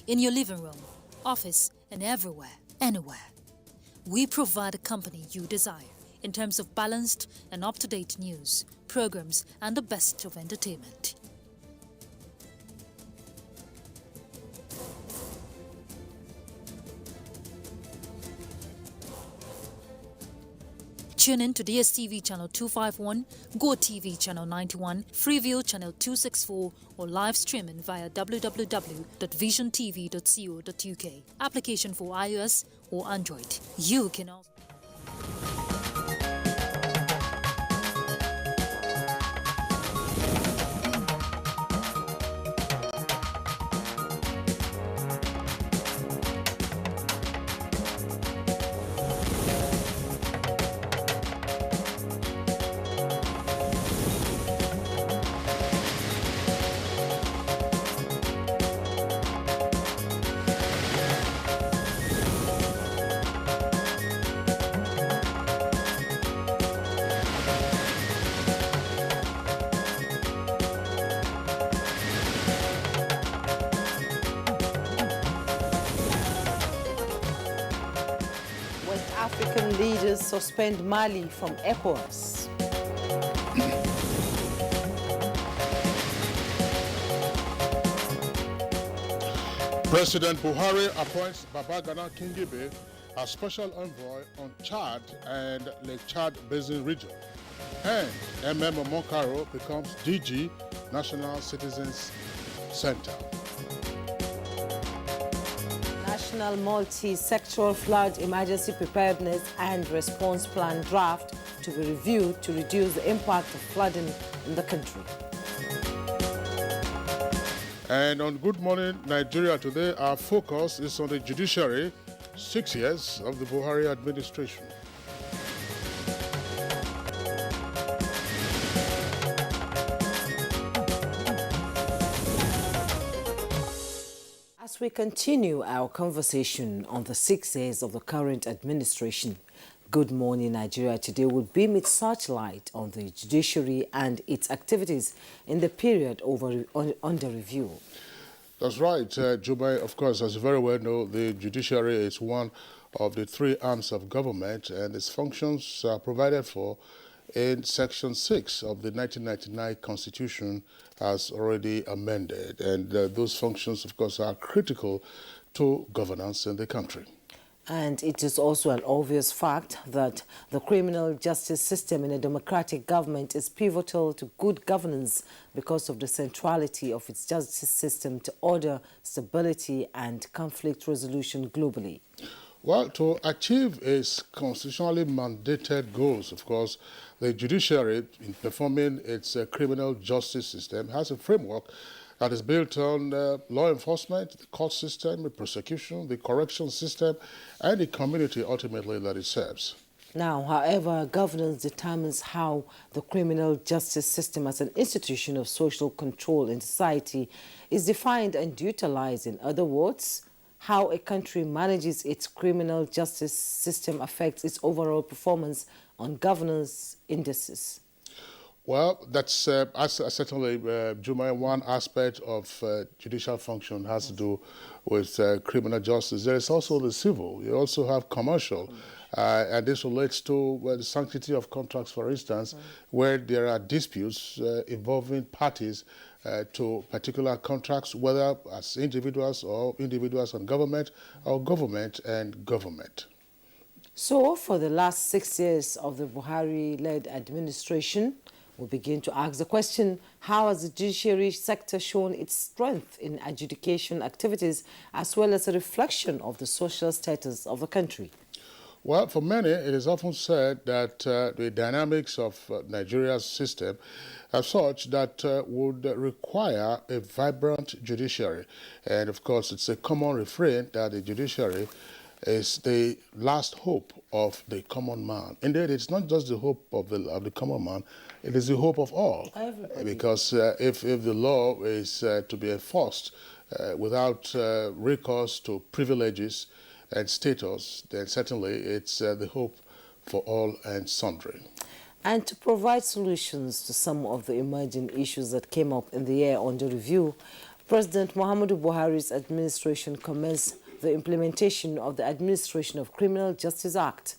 in your living room, office, and everywhere, anywhere. We provide the company you desire in terms of balanced and up-to-date news, programs, and the best of entertainment. Tune in to DSTV channel 251, GoTV channel 91, Freeview channel 264, or live streaming via www.visiontv.co.uk. Application for iOS or Android. You can also... African leaders suspend Mali from ECOWAS. President Buhari appoints Babagana Kingibe as special envoy on Chad and Lake Chad Basin region. And Mokaro becomes DG, National Citizens Center. National Multi-Sectoral Flood Emergency Preparedness and Response Plan draft to be reviewed to reduce the impact of flooding in the country. And on Good Morning Nigeria today, our focus is on the judiciary, 6 years of the Buhari administration. As we continue our conversation on the 6 years of the current administration, Good Morning Nigeria today will beam its searchlight on the judiciary and its activities in the period under review. That's right, Jubai. Of course, as you very well know, the judiciary is one of the three arms of government, and its functions are provided for in Section 6 of the 1999 Constitution as already amended. And those functions, of course, are critical to governance in the country. And it is also an obvious fact that the criminal justice system in a democratic government is pivotal to good governance because of the centrality of its justice system to order, stability, and conflict resolution globally. Well, to achieve its constitutionally mandated goals, of course, the judiciary, in performing its criminal justice system, has a framework that is built on law enforcement, the court system, the prosecution, the correction system, and the community ultimately that it serves. Now, however, governance determines how the criminal justice system as an institution of social control in society is defined and utilized. In other words, how a country manages its criminal justice system affects its overall performance on governance indices. Well, that's certainly, Juma, one aspect of judicial function has to do with criminal justice. There is also the civil. You also have commercial. And this relates to the sanctity of contracts, for instance, where there are disputes involving parties to particular contracts, whether as individuals or individuals and government, or government and government. So, for the last 6 years of the Buhari-led administration, we begin to ask the question, how has the judiciary sector shown its strength in adjudication activities as well as a reflection of the social status of the country? Well, for many, it is often said that the dynamics of Nigeria's system are such that would require a vibrant judiciary. And of course, it's a common refrain that the judiciary is the last hope of the common man. Indeed, it's not just the hope of the common man, it is the hope of all. Everybody. Because if the law is to be enforced without recourse to privileges and status, then certainly it's the hope for all and sundry. And to provide solutions to some of the emerging issues that came up in the year under review, President Muhammadu Buhari's administration commenced the implementation of the Administration of Criminal Justice Act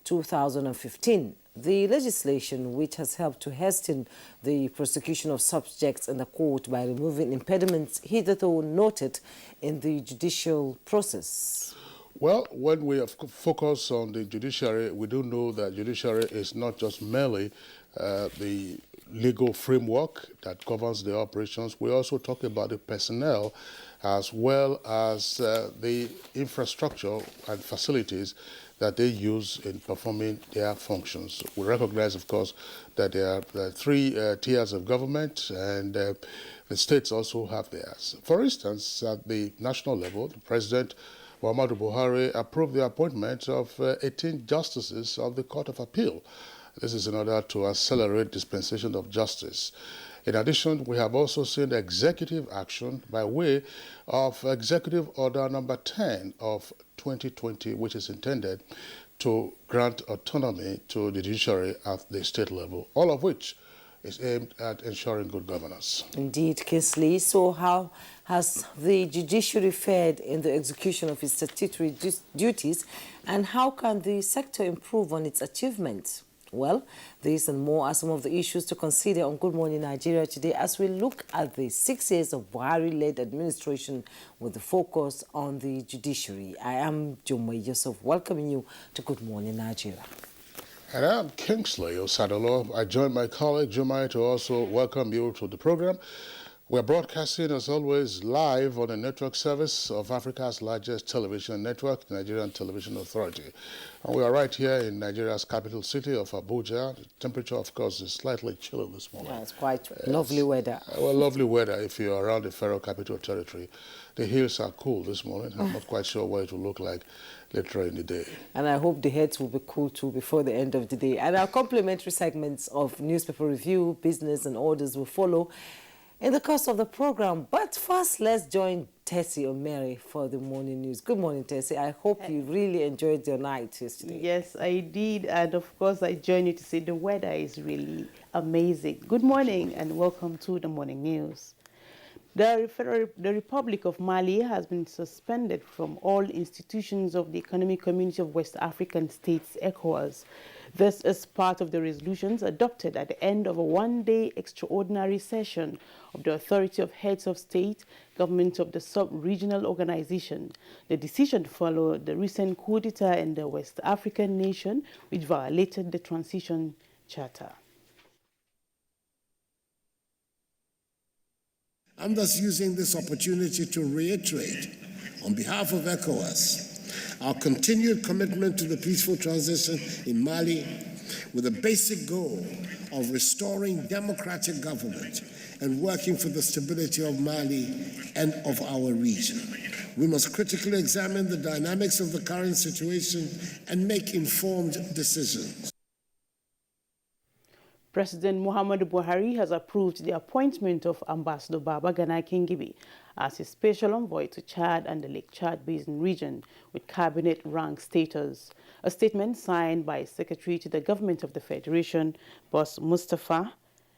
2015. The legislation, which has helped to hasten the prosecution of subjects in the court by removing impediments hitherto noted in the judicial process. Well, when we focus on the judiciary, we do know that judiciary is not just merely the legal framework that governs the operations. We also talk about the personnel as well as the infrastructure and facilities that they use in performing their functions. We recognize, of course, that there are three tiers of government, and the states also have theirs. For instance, at the national level, the President Muhammadu Buhari approved the appointment of 18 justices of the Court of Appeal. This is in order to accelerate dispensation of justice. In addition, we have also seen executive action by way of Executive Order number 10 of 2020, which is intended to grant autonomy to the judiciary at the state level, all of which is aimed at ensuring good governance. Indeed, Kingsley. So how has the judiciary fared in the execution of its statutory duties, and how can the sector improve on its achievements? Well, these and more are some of the issues to consider on Good Morning Nigeria today as we look at the 6 years of Buhari-led administration with the focus on the judiciary. I am Jumai Yusuf, welcoming you to Good Morning Nigeria. And I'm Kingsley Osadolo. I join my colleague Jumai to also welcome you to the program. We're broadcasting, as always, live on the network service of Africa's largest television network, the Nigerian Television Authority. And we are right here in Nigeria's capital city of Abuja. The temperature, of course, is slightly chilly this morning. Yeah, it's quite lovely weather. Well, lovely weather if you're around the Federal Capital Territory. The hills are cool this morning. I'm not quite sure what it will look like later in the day. And I hope the heads will be cool too before the end of the day. And our complimentary segments of newspaper review, business and orders will follow in the course of the program. But first, let's join Tessie Omeri for the morning news. Good morning, Tessie. I hope you really enjoyed your night yesterday. Yes, I did. And of course, I join you to say the weather is really amazing. Good morning and welcome to the morning news. The Republic of Mali has been suspended from all institutions of the Economic Community of West African States, ECOWAS. This is part of the resolutions adopted at the end of a one-day extraordinary session of the Authority of Heads of State, government of the sub-regional organization. The decision followed the recent coup d'etat in the West African nation, which violated the transition charter. I'm thus using this opportunity to reiterate, on behalf of ECOWAS, our continued commitment to the peaceful transition in Mali with a basic goal of restoring democratic government and working for the stability of Mali and of our region. We must critically examine the dynamics of the current situation and make informed decisions. President Muhammadu Buhari has approved the appointment of Ambassador Baba Gana Kingibe as his special envoy to Chad and the Lake Chad Basin region with cabinet rank status. A statement signed by Secretary to the Government of the Federation, Boss Mustafa,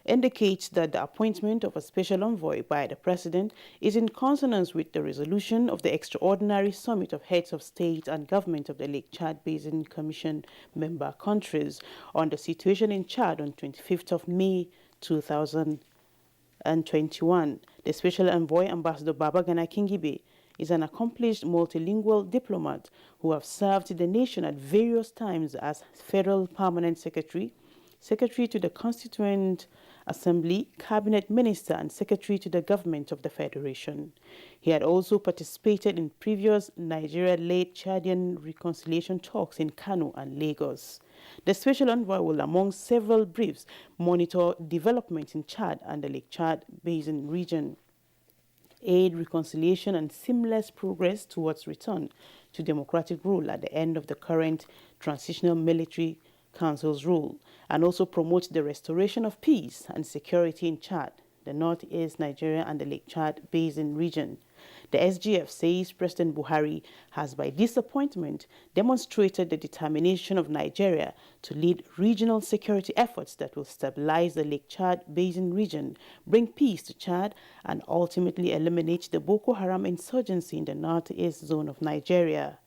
indicates that the appointment of a special envoy by the President is in consonance with the resolution of the Extraordinary Summit of Heads of State and Government of the Lake Chad Basin Commission member countries on the situation in Chad on 25th of May 2021. The special envoy, Ambassador Baba Gana Kingibe, is an accomplished multilingual diplomat who have served the nation at various times as Federal Permanent Secretary, Secretary to the Constituent Assembly, Cabinet Minister, and Secretary to the Government of the Federation. He had also participated in previous Nigeria-led Chadian reconciliation talks in Kano and Lagos. The special envoy will, among several briefs, monitor developments in Chad and the Lake Chad Basin region, aid reconciliation and seamless progress towards return to democratic rule at the end of the current transitional military council's rule, and also promote the restoration of peace and security in Chad, the northeast Nigeria and the Lake Chad Basin region. The SGF says President Buhari has, by this appointment, demonstrated the determination of Nigeria to lead regional security efforts that will stabilize the Lake Chad Basin region, bring peace to Chad, and ultimately eliminate the Boko Haram insurgency in the northeast zone of Nigeria.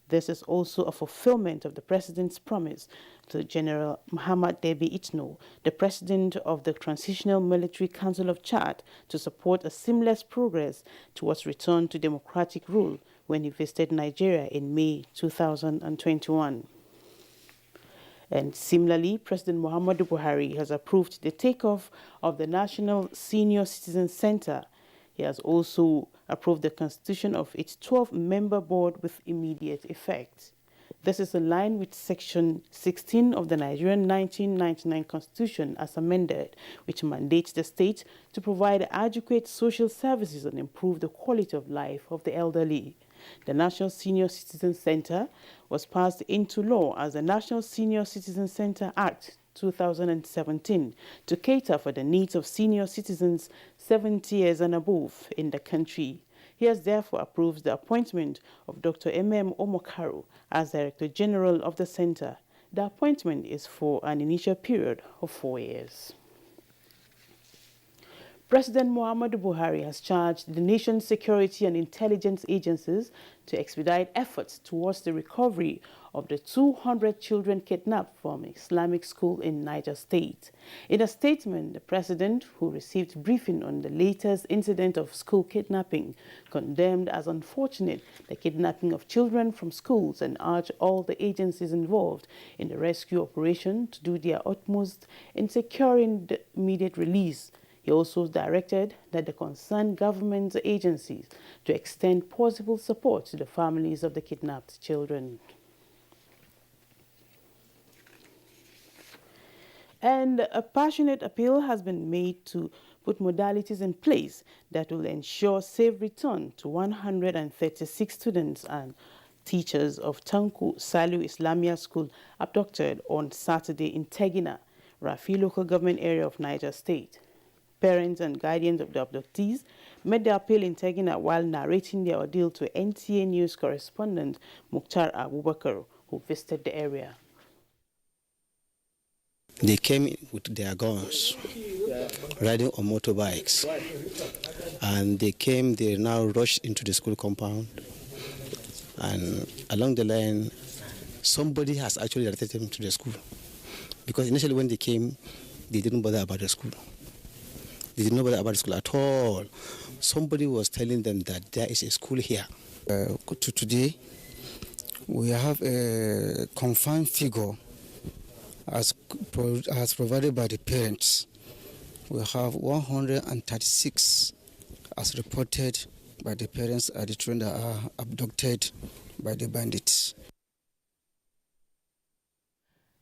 This is also a fulfillment of the President's promise to General Muhammad Debi Itno, the President of the Transitional Military Council of Chad, to support a seamless progress towards return to democratic rule when he visited Nigeria in May 2021. And similarly, President Muhammadu Buhari has approved the takeoff of the National Senior Citizen Center. He has also approved the constitution of its 12-member board with immediate effect. This is in line with Section 16 of the Nigerian 1999 Constitution as amended, which mandates the state to provide adequate social services and improve the quality of life of the elderly. The National Senior Citizen Center was passed into law as the National Senior Citizen Center Act 2017 to cater for the needs of senior citizens 70 years and above in the country. He has therefore approved the appointment of Dr. M.M. Omokaru as Director General of the Center. The appointment is for an initial period of 4 years. President Muhammadu Buhari has charged the nation's security and intelligence agencies to expedite efforts towards the recovery of the 200 children kidnapped from an Islamic school in Niger State. In a statement, the president, who received briefing on the latest incident of school kidnapping, condemned as unfortunate the kidnapping of children from schools and urged all the agencies involved in the rescue operation to do their utmost in securing the immediate release. He also directed that the concerned government agencies to extend possible support to the families of the kidnapped children. And a passionate appeal has been made to put modalities in place that will ensure safe return to 136 students and teachers of Tanku Saliu Islamia School abducted on Saturday in Tegina, Rafi local government area of Niger State. Parents and guardians of the abductees made the appeal in Tegina while narrating their ordeal to NTA News correspondent Mukhtar Abubakar, who visited the area. They came with their guns, riding on motorbikes, and they now rushed into the school compound, and along the line, somebody has actually directed them to the school, because initially when they came, they didn't bother about the school. They didn't know about the school at all. Somebody was telling them that there is a school here. Today, we have a confirmed figure as provided by the parents. We have 136 as reported by the parents are the children that are abducted by the bandits.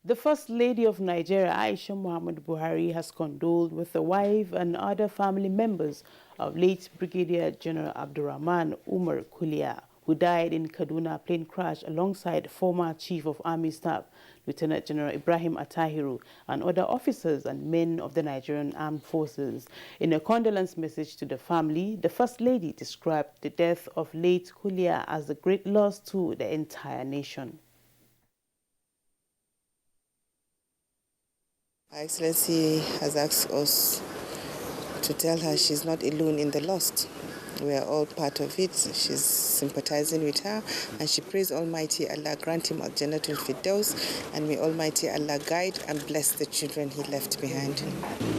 The First Lady of Nigeria, Aisha Muhammadu Buhari, has condoled with the wife and other family members of late Brigadier General Abdurrahman Umar Kulia, who died in Kaduna plane crash alongside former Chief of Army Staff, Lieutenant General Ibrahim Atahiru, and other officers and men of the Nigerian Armed Forces. In a condolence message to the family, the First Lady described the death of late Kulia as a great loss to the entire nation. Her Excellency has asked us to tell her she's not alone in the loss. We are all part of it. She's sympathizing with her, and she prays Almighty Allah grant him Al-Jannatul Firdaus, and may Almighty Allah guide and bless the children he left behind.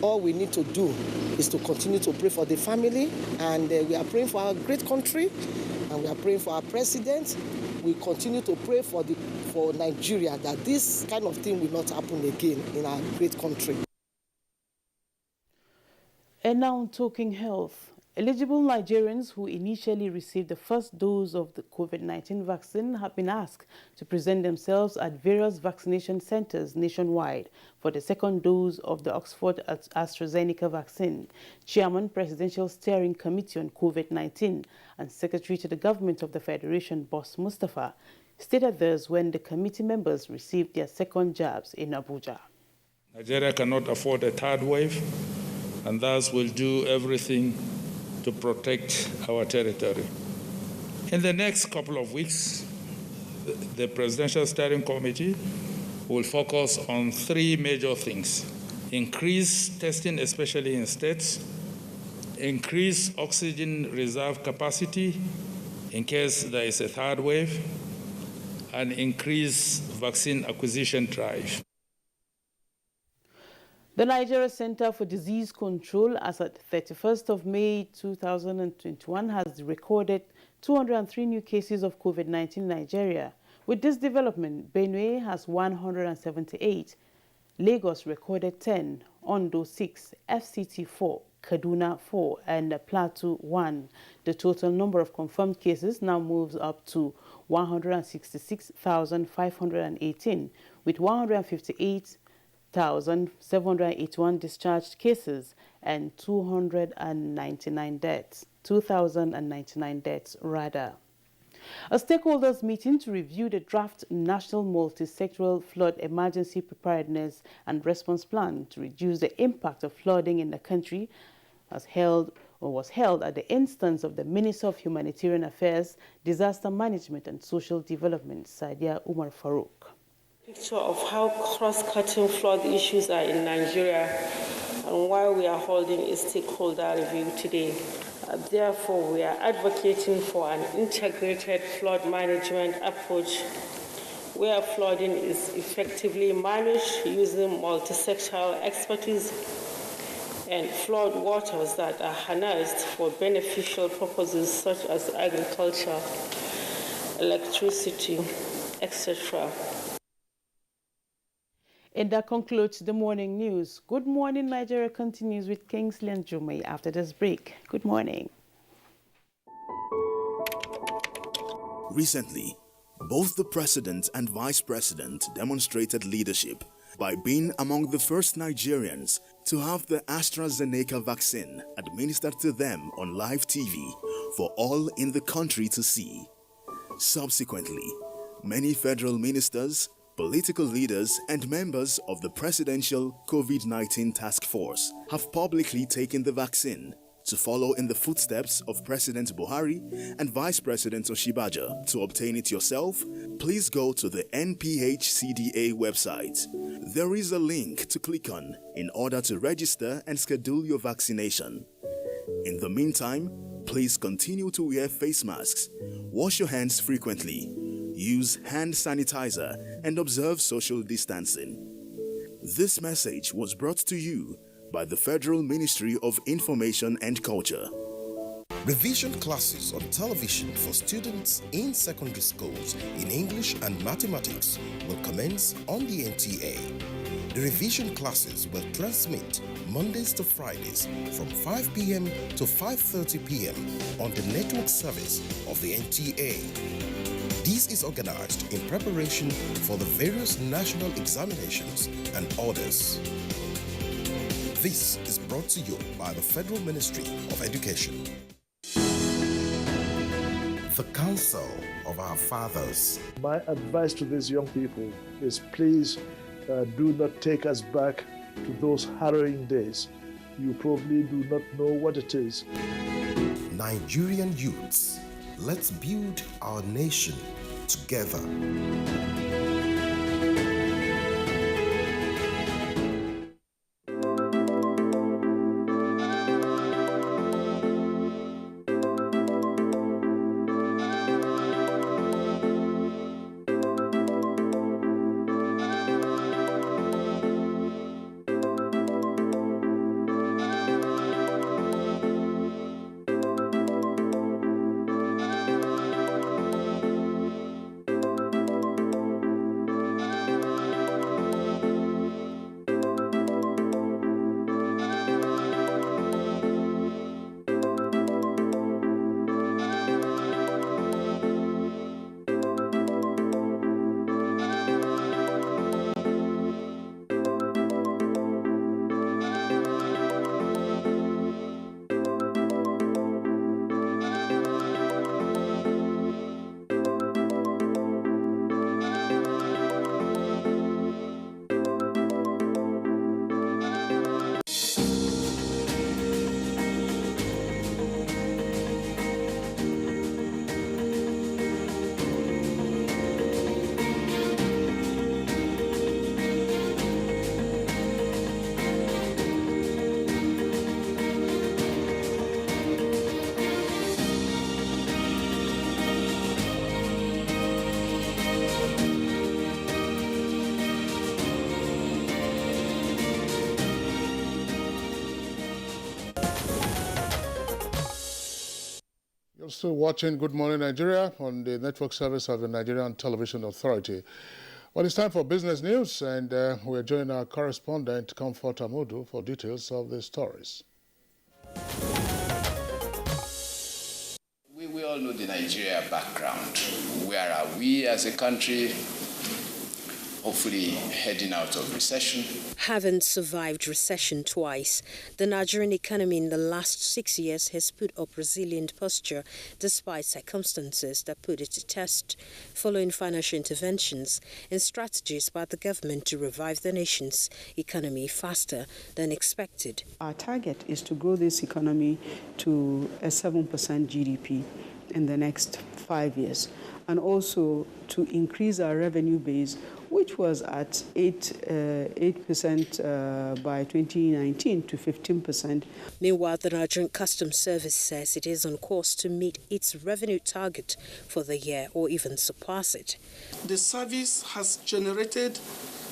All we need to do is to continue to pray for the family, and we are praying for our great country, and we are praying for our president. We continue to pray for Nigeria, that this kind of thing will not happen again in our great country. And now talking health. Eligible Nigerians who initially received the first dose of the COVID-19 vaccine have been asked to present themselves at various vaccination centers nationwide for the second dose of the Oxford AstraZeneca vaccine. Chairman, Presidential Steering Committee on COVID-19 and Secretary to the Government of the Federation, Boss Mustafa, stated this when the committee members received their second jabs in Abuja. Nigeria cannot afford a third wave, and thus will do everything to protect our territory. In the next couple of weeks, the Presidential Steering Committee will focus on three major things: increase testing, especially in states, increase oxygen reserve capacity in case there is a third wave, and increase vaccine acquisition drive. The Nigeria Center for Disease Control, as at 31st of May 2021, has recorded 203 new cases of COVID-19 in Nigeria. With this development, Benue has 178, Lagos recorded 10, Ondo 6, FCT 4, Kaduna 4, and Plateau 1. The total number of confirmed cases now moves up to 166,518, with 158,781 discharged cases and 2,099 deaths. A stakeholders meeting to review the draft National Multi-Sectoral Flood Emergency Preparedness and Response Plan to reduce the impact of flooding in the country was held at the instance of the Minister of Humanitarian Affairs, Disaster Management and Social Development, Sadia Umar Farouk. Picture of how cross-cutting flood issues are in Nigeria and why we are holding a stakeholder review today. Therefore, we are advocating for an integrated flood management approach where flooding is effectively managed using multi-sectoral expertise and flood waters that are harnessed for beneficial purposes such as agriculture, electricity, etc. And that concludes the morning news. Good Morning Nigeria continues with Kingsley and Jumai after this break. Good morning. Recently, both the president and vice president demonstrated leadership by being among the first Nigerians to have the AstraZeneca vaccine administered to them on live TV for all in the country to see. Subsequently, many federal ministers, political leaders and members of the Presidential COVID-19 Task Force have publicly taken the vaccine to follow in the footsteps of President Buhari and Vice President Oshibaja. To obtain it yourself, please go to the NPHCDA website. There is a link to click on in order to register and schedule your vaccination. In the meantime, please continue to wear face masks, wash your hands frequently, use hand sanitizer, and observe social distancing. This message was brought to you by the Federal Ministry of Information and Culture. Revision classes on television for students in secondary schools in English and mathematics will commence on the NTA. The revision classes will transmit Mondays to Fridays from 5 p.m. to 5:30 p.m. on the network service of the NTA. This is organized in preparation for the various national examinations and orders. This is brought to you by the Federal Ministry of Education. The Council of Our Fathers. My advice to these young people is please do not take us back to those harrowing days. You probably do not know what it is. Nigerian youths, let's build our nation together. still watching Good Morning Nigeria on the network service of the Nigerian Television Authority. Well, it's time for business news, and we're joining our correspondent, Comfort Amudu, for details of the stories. We all know the Nigeria background. Where are we as a country? Hopefully heading out of recession. Having survived recession twice, the Nigerian economy in the last 6 years has put up resilient posture despite circumstances that put it to test, following financial interventions and strategies by the government to revive the nation's economy faster than expected. Our target is to grow this economy to a 7% GDP in the next 5 years, and also to increase our revenue base, which was at 8% by 2019 to 15%. Meanwhile, the Nigerian Customs Service says it is on course to meet its revenue target for the year or even surpass it. The service has generated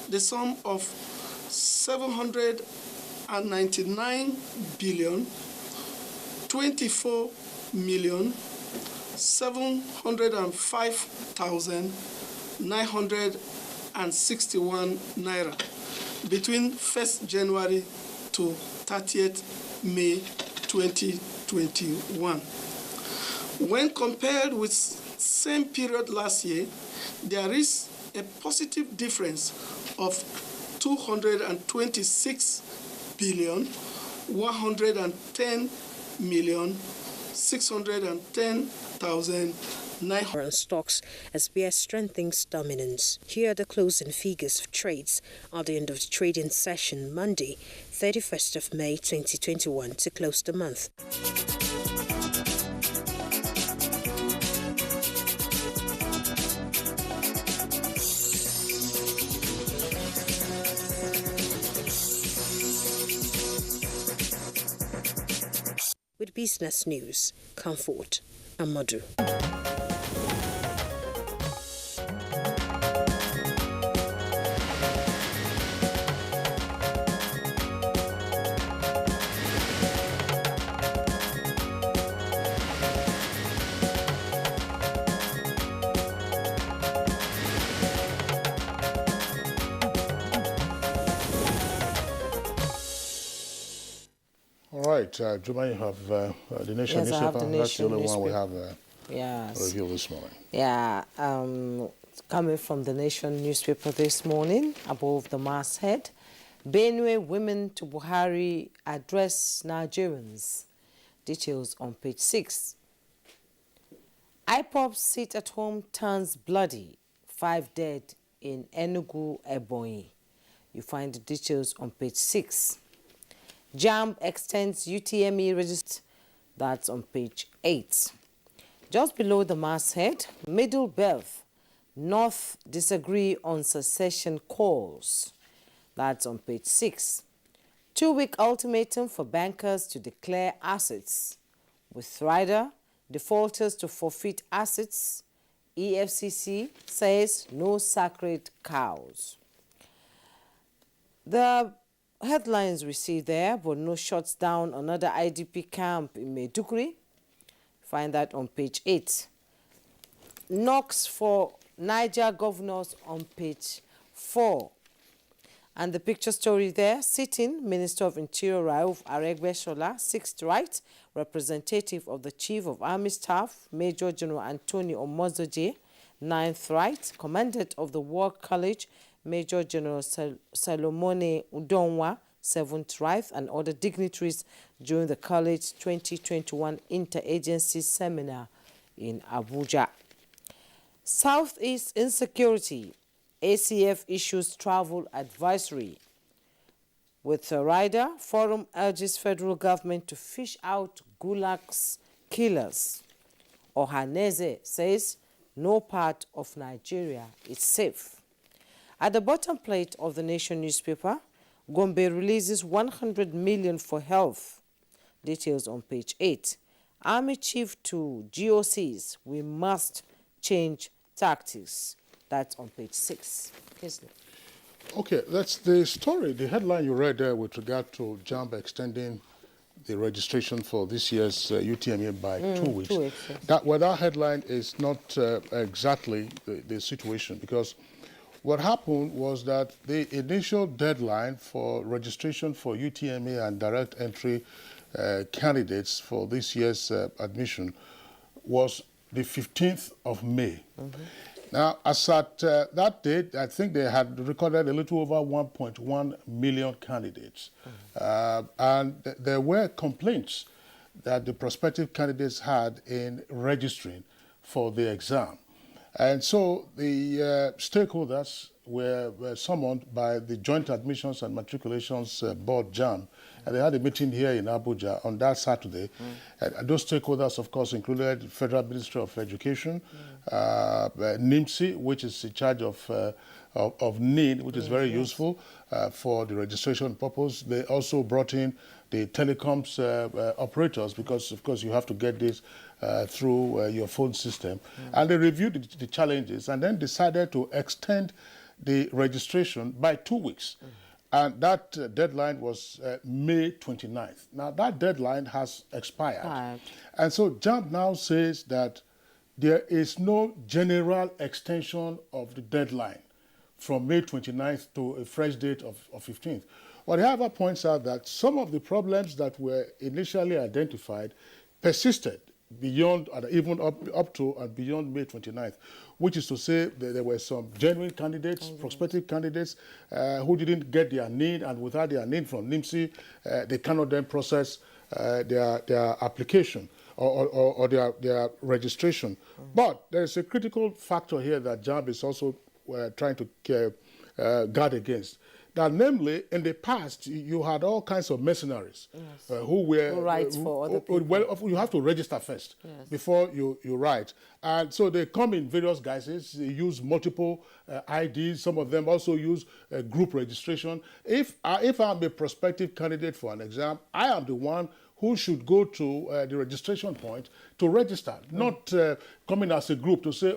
the sum of 799 billion 24 million 705,961 naira between 1st January to 30th May 2021. When compared with same period last year, there is a positive difference of 226 billion 110 million 610,900 stocks as BS strengthens dominance. Here are the closing figures of trades at the end of the trading session Monday, 31st of May 2021 to close the month. With business news, Comfort Amudu. All right, Juma, you have the Nation Yes, I have newspaper. the That's the Nation only one we newspaper. have Yes. review this morning. Yeah, coming from the Nation newspaper this morning, above the masthead, Benue women to Buhari address Nigerians. Details on page 6. IPOB sit at home turns bloody. 5 dead in Enugu, Ebonyi. You find the details on page 6. JAMB extends UTME register. That's on page 8. Just below the masthead, Middle Belt, North disagree on secession calls. That's on page 6. 2-week ultimatum for bankers to declare assets. With Rider, defaulters to forfeit assets. EFCC says no sacred cows. The headlines we see there, but no shuts down another IDP camp in Maiduguri. Find that on page 8. Knocks for Niger governors on page 4. And the picture story there, sitting Minister of Interior Rauf Aregbesola, 6th right, representative of the Chief of Army Staff, Major General Anthony Omozoje, 9th right, Commandant of the War College, Major General Salomone Udonwa, 7th right, and other dignitaries during the college 2021 interagency seminar in Abuja. Southeast insecurity. ACF issues travel advisory. With a rider, forum urges federal government to fish out Gulag's killers. Ohaneze says no part of Nigeria is safe. At the bottom plate of the Nation newspaper, Gombe releases 100 million for health. Details on page 8. Army chief to GOCs, we must change tactics. That's on page 6. Okay, that's the story, the headline you read there with regard to JAMB extending the registration for this year's UTME by 2 weeks. 2 weeks, yes. That headline is not exactly the situation, because what happened was that the initial deadline for registration for UTME and direct entry candidates for this year's admission was the 15th of May. Now, as at that date, I think they had recorded a little over 1.1 million candidates. And there were complaints that the prospective candidates had in registering for the exam. And so the stakeholders were summoned by the Joint Admissions and Matriculations Board, JAM, and they had a meeting here in Abuja on that Saturday. And those stakeholders, of course, included the Federal Ministry of Education, NIMSI, which is in charge of NIN, which is very useful for the registration purpose. They also brought in the telecoms operators, because, of course, you have to get this through your phone system. And they reviewed the challenges and then decided to extend the registration by 2 weeks. And that deadline was May 29th. Now, that deadline has expired. And so JAMB now says that there is no general extension of the deadline from May 29th to a fresh date of 15th. But however, points out that some of the problems that were initially identified persisted beyond, and even up to and beyond May 29th, which is to say that there were some genuine candidates, prospective candidates, who didn't get their NIN, and without their NIN from NIMSI, they cannot then process their application or their registration. But there is a critical factor here that JAMB is also trying to guard against. That, namely, in the past, you had all kinds of mercenaries who were... Who write for other people. Well, you have to register first before you write. And so they come in various guises. They use multiple IDs. Some of them also use group registration. If I'm a prospective candidate for an exam, I am the one who should go to the registration point to register, not coming as a group to say,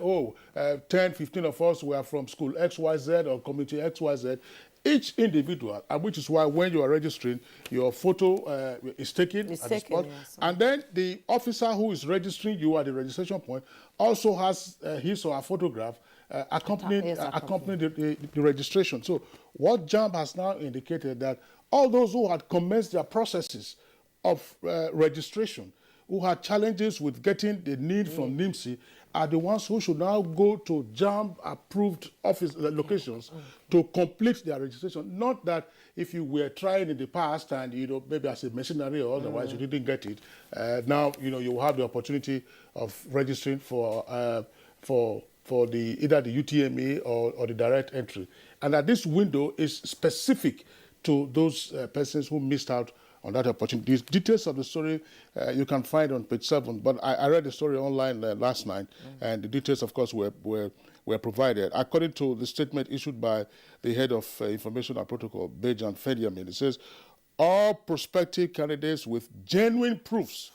10, 15 of us were from school XYZ or community XYZ. Each individual, which is why when you are registering, your photo is taken at the spot. Yes. And then the officer who is registering you at the registration point also has his or her photograph accompanying the registration. So what JAMB has now indicated that all those who had commenced their processes of registration, who had challenges with getting the NIN from NIMSI, are the ones who should now go to JAMB-approved office locations to complete their registration. Not that if you were trying in the past and, maybe as a mercenary or otherwise you didn't get it, now, you will have the opportunity of registering for either the UTME or the direct entry. And that this window is specific to those persons who missed out on that opportunity. The details of the story you can find on page 7, but I read the story online last night, and the details, of course, were provided. According to the statement issued by the head of Information and Protocol, Bejan Fediamin, it says, all prospective candidates with genuine proofs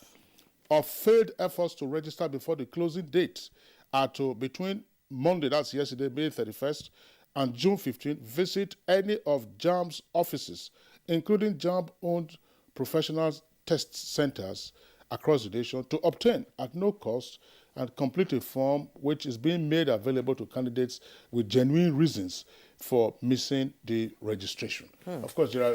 of failed efforts to register before the closing date are to, between Monday, that's yesterday, May 31st, and June 15th, visit any of JAMB's offices, including JAMB-owned professional test centers across the nation, to obtain at no cost and complete a form which is being made available to candidates with genuine reasons for missing the registration. Of course, there are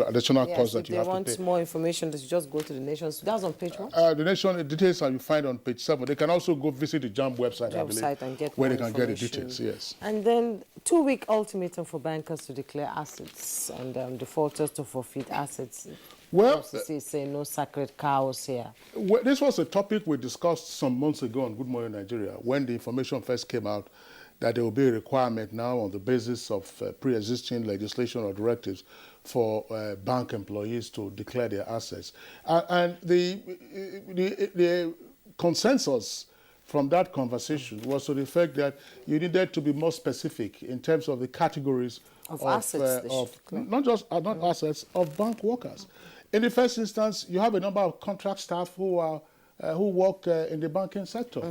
additional costs that you have to pay. If they want more information, they should just go to the Nation's. That's on page 1? The Nation details you find on page 7. They can also go visit the JAMB website, I believe, and get where they can get the details, yes. And then 2-week ultimatum for bankers to declare assets and defaulters to forfeit assets. Well, say no sacred cows here. Well, this was a topic we discussed some months ago on Good Morning Nigeria, when the information first came out that there will be a requirement now on the basis of pre-existing legislation or directives for bank employees to declare their assets. And the consensus from that conversation was to the fact that you needed to be more specific in terms of the categories of assets, not assets, of bank workers. In the first instance, you have a number of contract staff who work in the banking sector.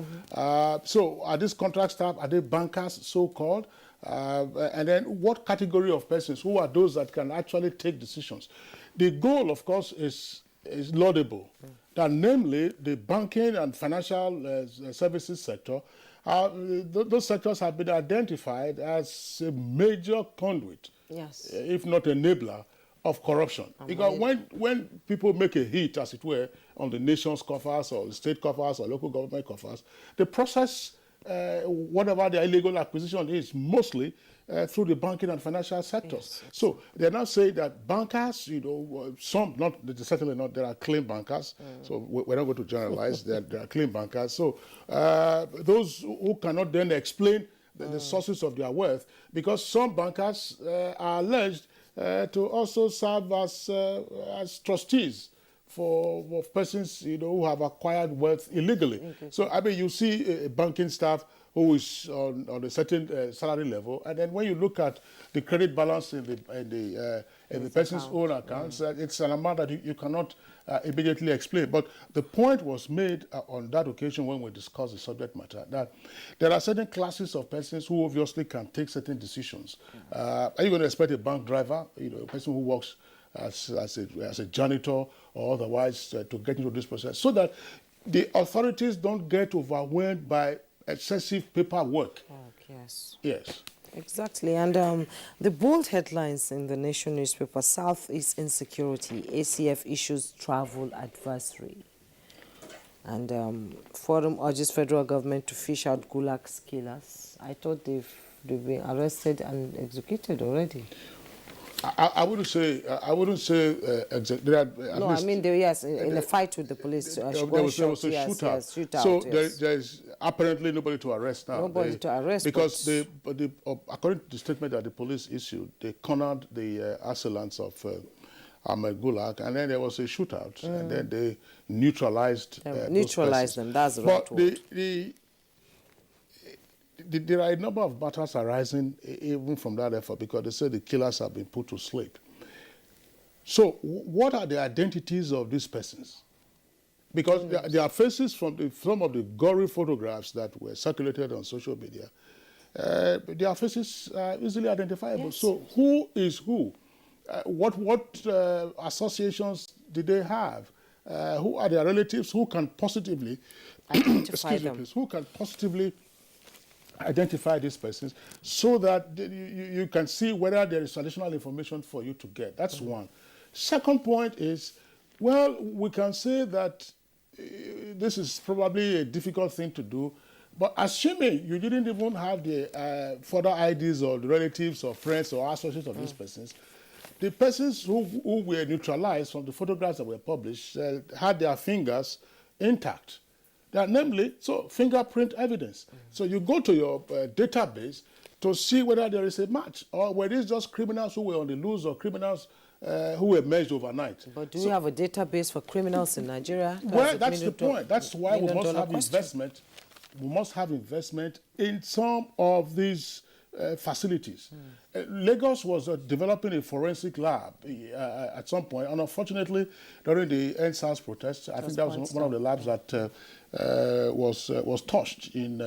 So are these contract staff, are they bankers, so-called? And then what category of persons, who are those that can actually take decisions? The goal, of course, is is laudable. That namely, the banking and financial services sector, those sectors have been identified as a major conduit, yes, if not enabler, of corruption. Because when people make a hit, as it were, on the nation's coffers or the state coffers or local government coffers, the process, whatever the illegal acquisition is, mostly through the banking and financial sectors. Yes. So they're not saying that bankers, some, certainly not, there are clean bankers. So we're not going to generalize, there are clean bankers. So those who cannot then explain the sources of their wealth, because some bankers are alleged to also serve as trustees for persons who have acquired wealth illegally. So I mean, you see a banking staff who is on a certain salary level, and then when you look at the credit balance in the person's own accounts, it's an amount that you cannot immediately explain. But the point was made on that occasion when we discussed the subject matter, that there are certain classes of persons who obviously can take certain decisions. Are you going to expect a bank driver, a person who works as a janitor or otherwise to get into this process, so that the authorities don't get overwhelmed by excessive paperwork? Yes. Yes. Exactly. And the bold headlines in the Nation newspaper: Southeast insecurity, ACF issues travel advisory. And Forum urges federal government to fish out Gulag's killers. I thought they've been arrested and executed already. I wouldn't say exactly. No, I mean, yes, in a fight with the police. There was a shootout. Yes, shootout. So there's apparently nobody to arrest now. Nobody to arrest. Because according to the statement that the police issued, they cornered the assailants of Ahmed Gulag, and then there was a shootout, and then they neutralized them. That's the right word. There are a number of matters arising even from that effort, because they say the killers have been put to sleep. So what are the identities of these persons? Because their faces from some of the gory photographs that were circulated on social media, their faces are easily identifiable. Yes. So who is who? What associations did they have? Who are their relatives? Who can positively identify them? Who can positively identify these persons, so that you can see whether there is additional information for you to get. That's one. Second point is, well, we can say that this is probably a difficult thing to do, but assuming you didn't even have the further IDs or the relatives or friends or associates of these persons, the persons who were neutralized from the photographs that were published had their fingers intact. Namely, fingerprint evidence. So you go to your database to see whether there is a match, or were these just criminals who were on the loose, or criminals who were merged overnight. But do we have a database for criminals in Nigeria? Well, that's the point. That's why we must have investment. We must have investment in some of these facilities. Lagos was developing a forensic lab at some point, and unfortunately, during the NSAS protests, I think that was one of the labs that was touched in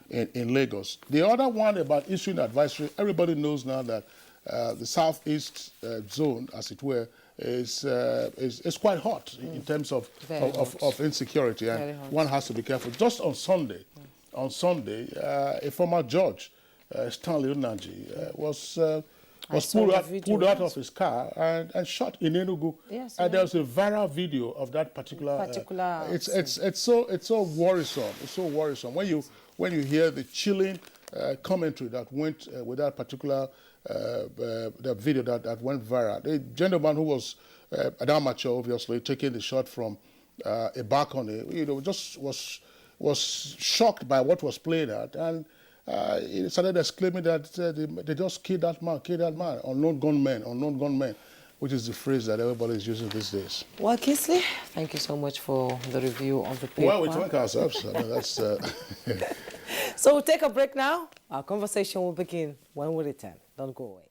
Lagos. The other one about issuing advisory, everybody knows now that the southeast zone, as it were, is quite hot in terms of insecurity, and one has to be careful. Just on Sunday, a former judge, Stanley Unanji, was pulled out of his car and shot in Enugu. Yes, and there was a viral video of that particular. It's so worrisome. It's so worrisome when you hear the chilling commentary that went with that particular the video that went viral. The gentleman who was an amateur, obviously taking the shot from a balcony, just was shocked by what was played at, and he started exclaiming that they just killed that man, unknown gunmen, which is the phrase that everybody is using these days. Well, Kingsley, thank you so much for the review of the paper. Well, we thank ourselves. I mean, that's. So we'll take a break now. Our conversation will begin when we return. Don't go away.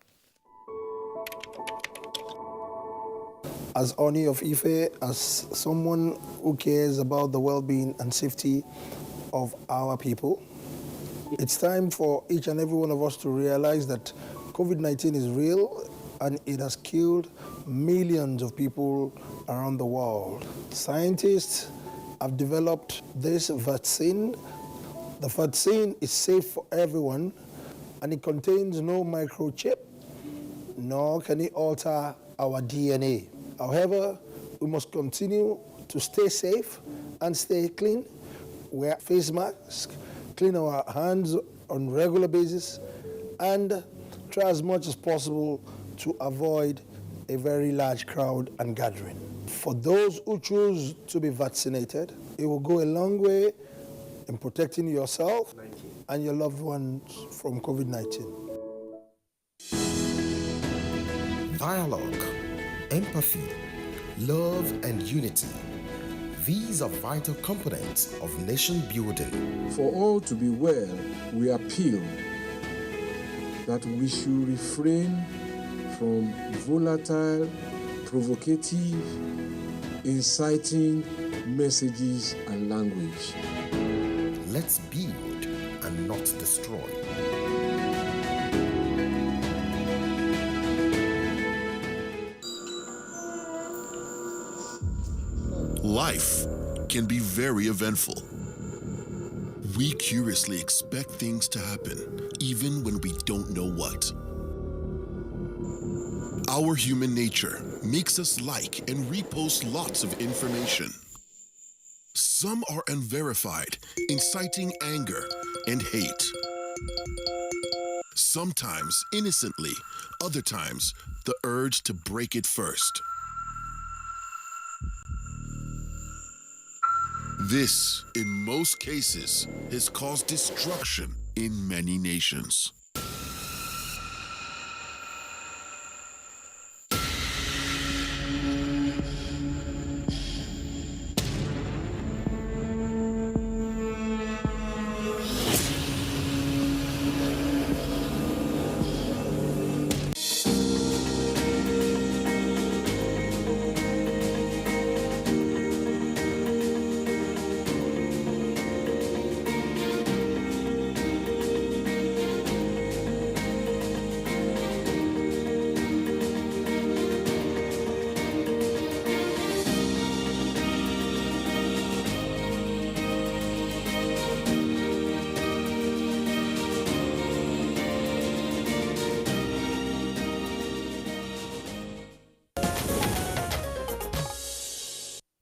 As Oni of Ife, as someone who cares about the well-being and safety of our people, it's time for each and every one of us to realize that COVID-19 is real, and it has killed millions of people around the world. Scientists have developed this vaccine. The vaccine is safe for everyone, and it contains no microchip, nor can it alter our DNA. However, we must continue to stay safe and stay clean, wear face masks, clean our hands on a regular basis, and try as much as possible to avoid a very large crowd and gathering. For those who choose to be vaccinated, it will go a long way in protecting yourself and your loved ones from COVID-19. Dialogue, empathy, love, and unity. These are vital components of nation building. For all to be well, we appeal that we should refrain from volatile, provocative, inciting messages and language. Let's build and not destroy. Life can be very eventful. We curiously expect things to happen, even when we don't know what. Our human nature makes us like and repost lots of information. Some are unverified, inciting anger and hate. Sometimes innocently, other times the urge to break it first. This, in most cases, has caused destruction in many nations.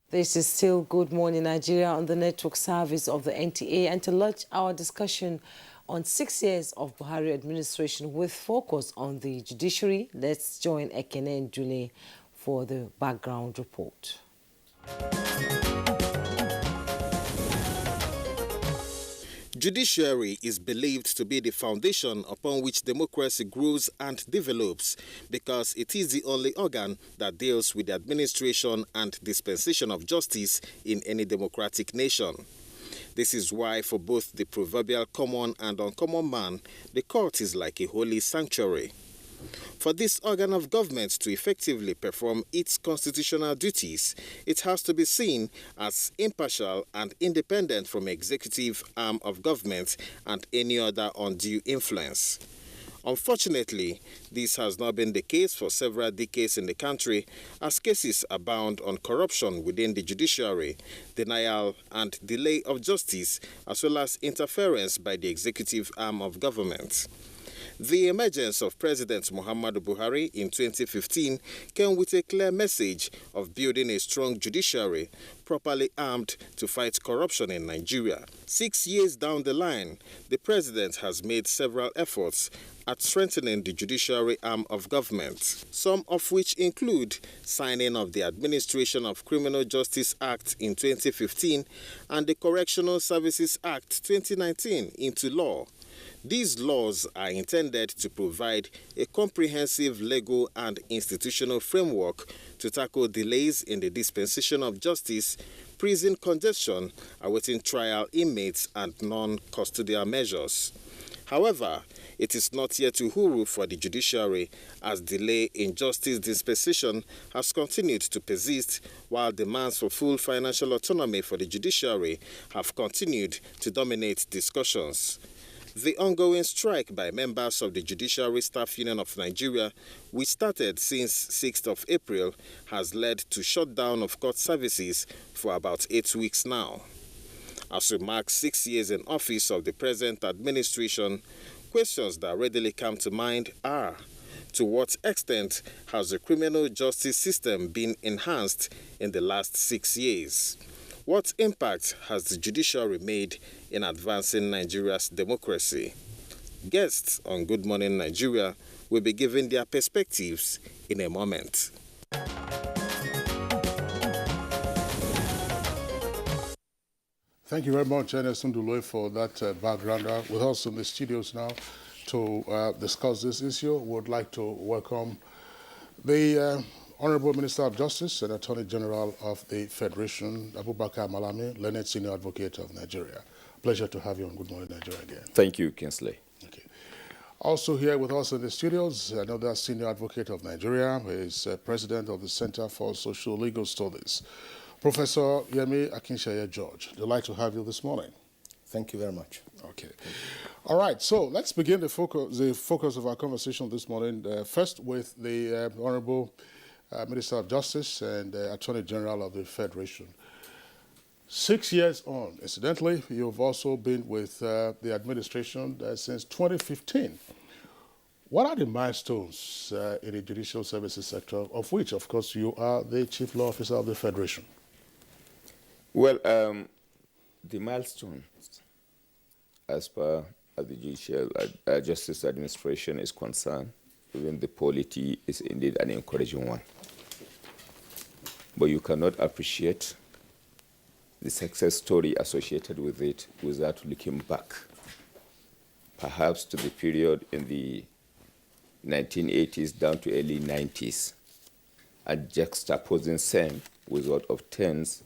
This is still Good Morning Nigeria on the network service of the NTA, and to launch our discussion on 6 years of Buhari administration with focus on the judiciary, let's join Ekene and Jule for the background report. Judiciary is believed to be the foundation upon which democracy grows and develops because it is the only organ that deals with the administration and dispensation of justice in any democratic nation. This is why for both the proverbial common and uncommon man, the court is like a holy sanctuary. For this organ of government to effectively perform its constitutional duties, it has to be seen as impartial and independent from executive arm of government and any other undue influence. Unfortunately, this has not been the case for several decades in the country, as cases abound on corruption within the judiciary, denial and delay of justice, as well as interference by the executive arm of government. The emergence of President Muhammadu Buhari in 2015 came with a clear message of building a strong judiciary, properly armed to fight corruption in Nigeria. 6 years down the line, the president has made several efforts at strengthening the judiciary arm of government, some of which include signing of the Administration of Criminal Justice Act in 2015 and the Correctional Services Act 2019 into law. These laws are intended to provide a comprehensive legal and institutional framework to tackle delays in the dispensation of justice, prison congestion, awaiting trial inmates, and non-custodial measures. However, it is not yet uhuru for the judiciary, as delay in justice dispensation has continued to persist, while demands for full financial autonomy for the judiciary have continued to dominate discussions. The ongoing strike by members of the Judiciary Staff Union of Nigeria, which started since 6th of April, has led to shutdown of court services for about 8 weeks now. As we mark 6 years in office of the present administration, questions that readily come to mind are: to what extent has the criminal justice system been enhanced in the last 6 years? What impact has the judiciary made in advancing Nigeria's democracy? Guests on Good Morning Nigeria will be giving their perspectives in a moment. Thank you very much, Ernest Ndulue, for that background. With us in the studios now to discuss this issue, we would like to welcome the Honorable Minister of Justice and Attorney General of the Federation, Abubakar Malami, learned senior advocate of Nigeria. Pleasure to have you on Good Morning Nigeria again. Thank you, Kingsley. Okay. Also here with us in the studios, another senior advocate of Nigeria, who is president of the Center for Social Legal Studies, Professor Yemi Akinseye George. Delight to have you this morning. Thank you very much. Okay. All right, so let's begin the focus of our conversation this morning, first with the Honorable Minister of Justice and Attorney General of the Federation. 6 years on, incidentally, you've also been with the administration since 2015. What are the milestones in the judicial services sector, of which, of course, you are the Chief Law Officer of the Federation? Well, the milestones, as far as the Judicial Justice Administration is concerned, even the polity is indeed an encouraging one. But you cannot appreciate the success story associated with it without looking back, perhaps to the period in the 1980s down to early 90s, and juxtaposing same with what obtains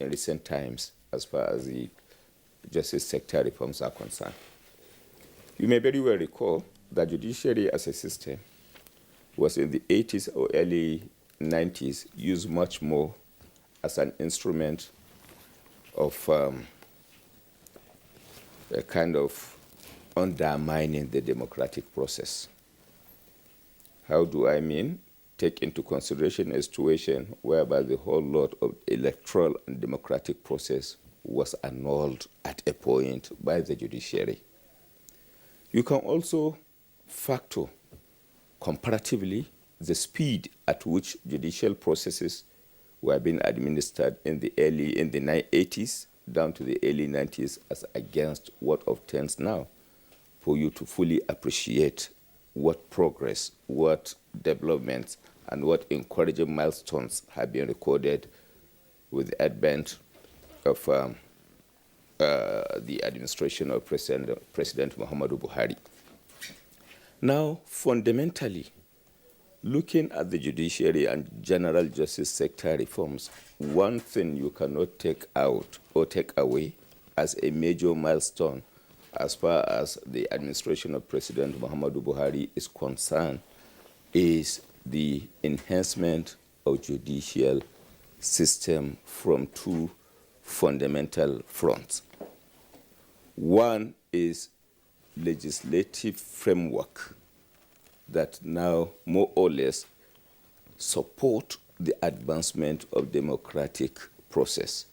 in recent times as far as the justice sector reforms are concerned. You may very well recall that judiciary as a system was in the 80s or early 90s used much more as an instrument of a kind of undermining the democratic process. How do I mean? Take into consideration a situation whereby the whole lot of electoral and democratic process was annulled at a point by the judiciary. You can also factor comparatively the speed at which judicial processes were being administered in the 80s down to the early 90s as against what obtains now, for you to fully appreciate what progress, what developments, and what encouraging milestones have been recorded with the advent of the administration of President Muhammadu Buhari. Now, fundamentally, looking at the judiciary and general justice sector reforms, one thing you cannot take out or take away as a major milestone as far as the administration of President Muhammadu Buhari is concerned is the enhancement of judicial system from two fundamental fronts. One is legislative framework that now more or less support the advancement of democratic process.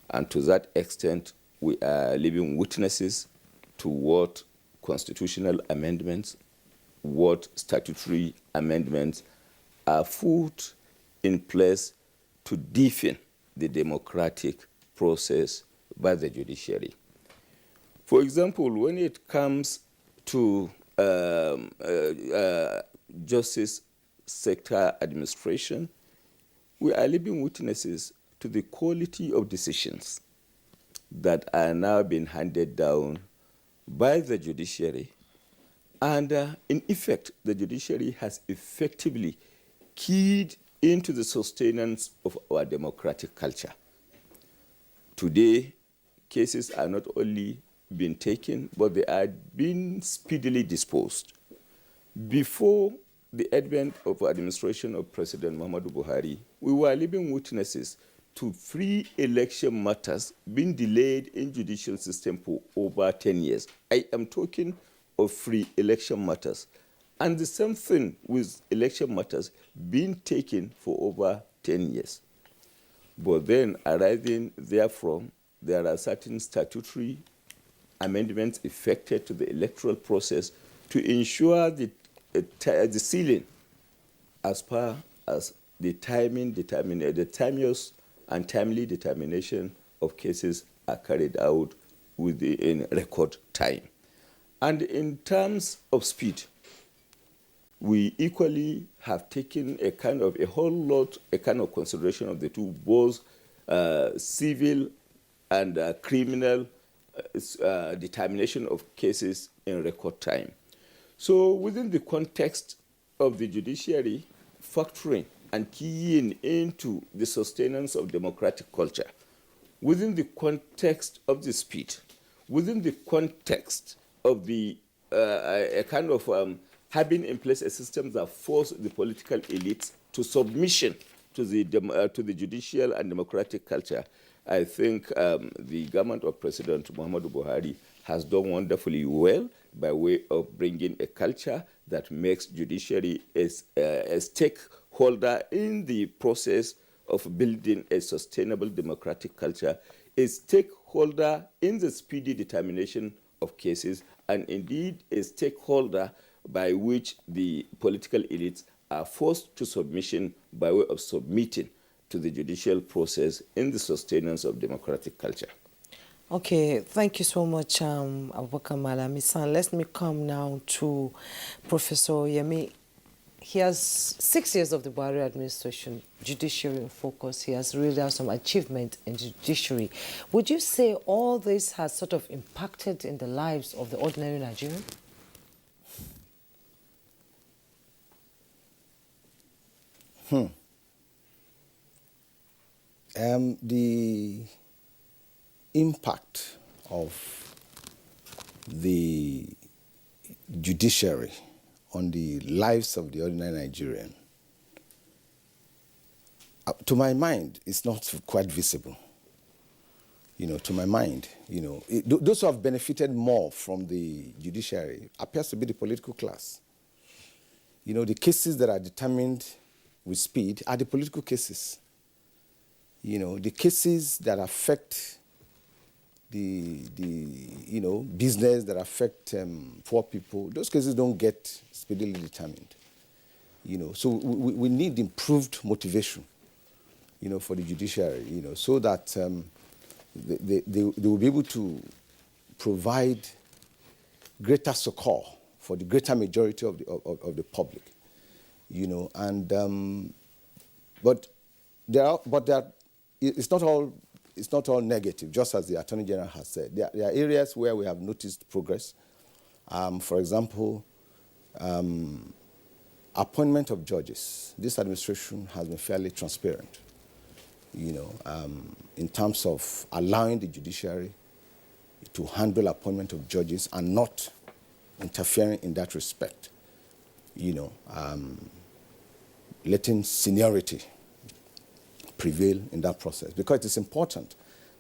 And to that extent, we are living witnesses to what constitutional amendments, what statutory amendments are put in place to deepen the democratic process by the judiciary. For example, when it comes to justice sector administration, we are living witnesses to the quality of decisions that are now being handed down by the judiciary. And in effect, the judiciary has effectively keyed into the sustenance of our democratic culture. Today, cases are not only being taken, but they are being speedily disposed. Before the advent of administration of President Muhammadu Buhari, we were living witnesses to free election matters being delayed in judicial system for over 10 years. I am talking of free election matters. And the same thing with election matters being taken for over 10 years. But then arising therefrom, there are certain statutory amendments effected to the electoral process to ensure the ceiling as far as the timeous and timely determination of cases are carried out within record time. And in terms of speed, we equally have taken a kind of consideration of the two, both civil and criminal determination of cases in record time. So within the context of the judiciary, factoring and keying into the sustenance of democratic culture, within the context of the speed, within the context of the having in place a system that forces the political elites to submission to the judicial and democratic culture, I think the government of President Muhammadu Buhari has done wonderfully well by way of bringing a culture that makes judiciary a stakeholder in the process of building a sustainable democratic culture, a stakeholder in the speedy determination of cases, and indeed a stakeholder by which the political elites are forced to submission by way of submitting to the judicial process in the sustenance of democratic culture. Okay, thank you so much, Abubakar Malami-san. Let me come now to Professor Yemi. He has 6 years of the Buhari administration, judiciary in focus. He has really done some achievement in judiciary. Would you say all this has sort of impacted in the lives of the ordinary Nigerian? The impact of the judiciary on the lives of the ordinary Nigerian, to my mind, is not quite visible. To my mind, those who have benefited more from the judiciary appears to be the political class. The cases that are determined with speed are the political cases. The cases that affect the business, that affect poor people, those cases don't get speedily determined. So we need improved motivation, for the judiciary, so that they will be able to provide greater succor for the greater majority of the public. But it's not all negative, just as the Attorney General has said. There are areas where we have noticed progress. For example, appointment of judges. This administration has been fairly transparent, in terms of allowing the judiciary to handle appointment of judges and not interfering in that respect. Letting seniority prevail in that process, because it is important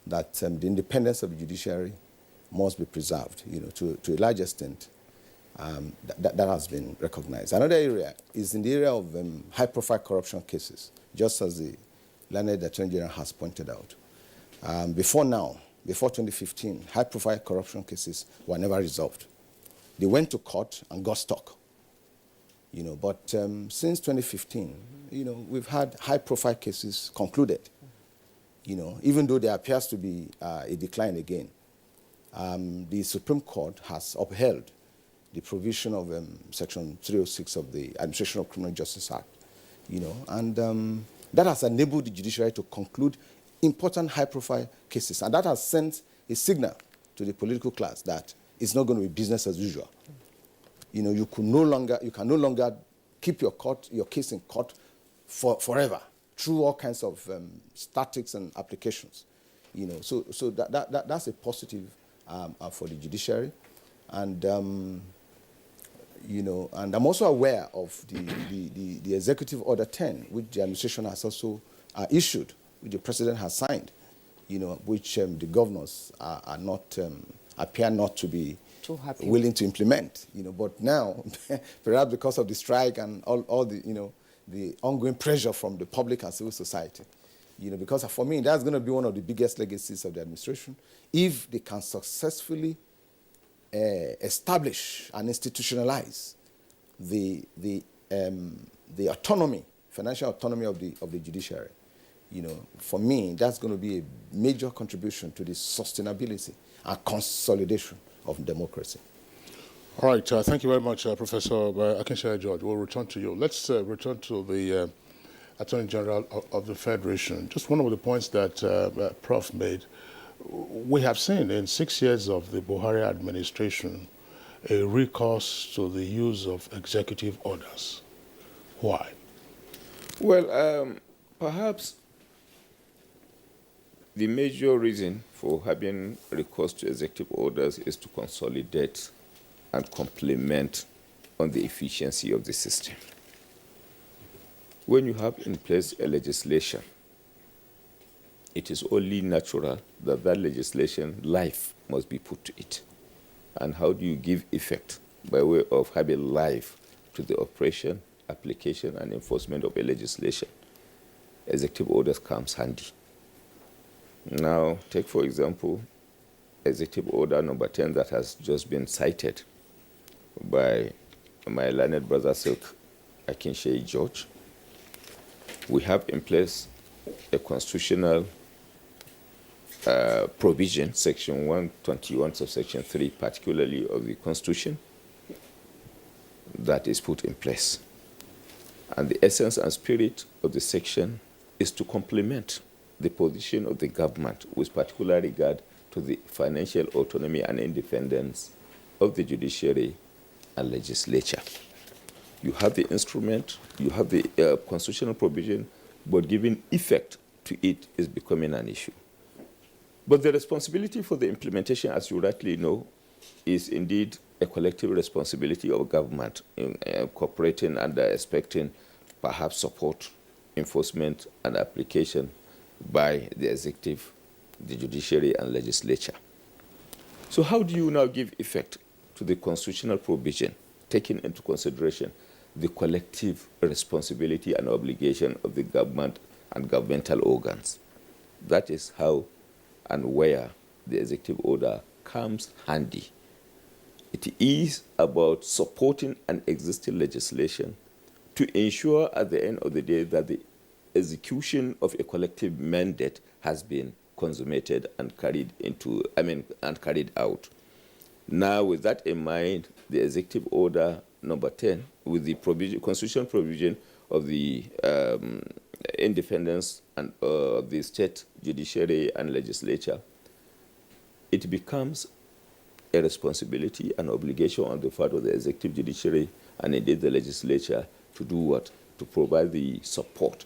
that the independence of the judiciary must be preserved. To a large extent, that has been recognized. Another area is in the area of high-profile corruption cases, just as the learned Attorney General has pointed out. Before 2015, high-profile corruption cases were never resolved. They went to court and got stuck. But since 2015, we've had high-profile cases concluded. Even though there appears to be a decline again, the Supreme Court has upheld the provision of Section 306 of the Administration of Criminal Justice Act. And that has enabled the judiciary to conclude important high-profile cases, and that has sent a signal to the political class that it's not going to be business as usual. You can no longer keep your case in court forever through all kinds of statics and applications. So that's a positive for the judiciary, and and I'm also aware of the Executive Order 10, which the administration has also issued which the president has signed, which the governors are not, appear not to be willing to implement, But now, perhaps because of the strike and all the, the ongoing pressure from the public and civil society, because for me, that's going to be one of the biggest legacies of the administration, if they can successfully establish and institutionalize the autonomy, financial autonomy of the judiciary. For me, that's going to be a major contribution to the sustainability and consolidation of democracy. All right, thank you very much, Professor Akinsanya George. We'll return to you. Let's return to the Attorney General of the Federation. Just one of the points that Prof made. We have seen in 6 years of the Buhari administration a recourse to the use of executive orders. Why? Well, perhaps the major reason for having recourse to executive orders is to consolidate and complement on the efficiency of the system. When you have in place a legislation, it is only natural that that legislation, life must be put to it. And how do you give effect? By way of having life to the operation, application, and enforcement of a legislation. Executive orders comes handy. Now, take for example, Executive Order number 10 that has just been cited by my learned brother Silk Akinsanya George. We have in place a constitutional provision, Section 121, subsection 3, particularly of the Constitution, that is put in place. And the essence and spirit of the section is to complement the position of the government with particular regard to the financial autonomy and independence of the judiciary and legislature. You have the instrument, you have the constitutional provision, but giving effect to it is becoming an issue. But the responsibility for the implementation, as you rightly know, is indeed a collective responsibility of government in cooperating and expecting perhaps support, enforcement, and application by the executive, the judiciary, and legislature. So how do you now give effect to the constitutional provision, taking into consideration the collective responsibility and obligation of the government and governmental organs? That is how and where the executive order comes handy. It is about supporting an existing legislation to ensure at the end of the day that the execution of a collective mandate has been consummated and carried out. Now, with that in mind, the executive order number 10, with the constitutional provision of the independence and the state judiciary and legislature, it becomes a responsibility and obligation on the part of the executive, judiciary, and indeed the legislature to do what? To provide the support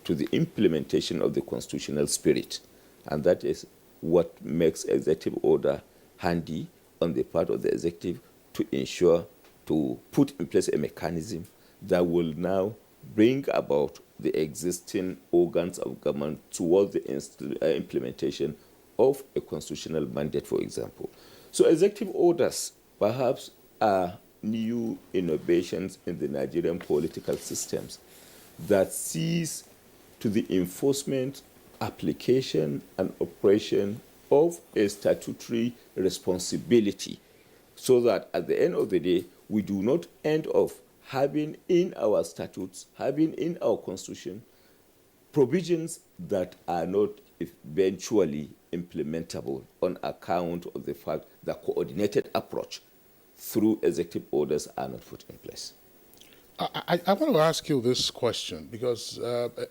to the implementation of the constitutional spirit. And that is what makes executive order handy on the part of the executive to ensure, to put in place a mechanism that will now bring about the existing organs of government towards the implementation of a constitutional mandate, for example. So executive orders perhaps are new innovations in the Nigerian political systems that sees to the enforcement, application, and operation of a statutory responsibility, so that at the end of the day, we do not end up having in our statutes, having in our constitution, provisions that are not eventually implementable on account of the fact that coordinated approach through executive orders are not put in place. I want to ask you this question because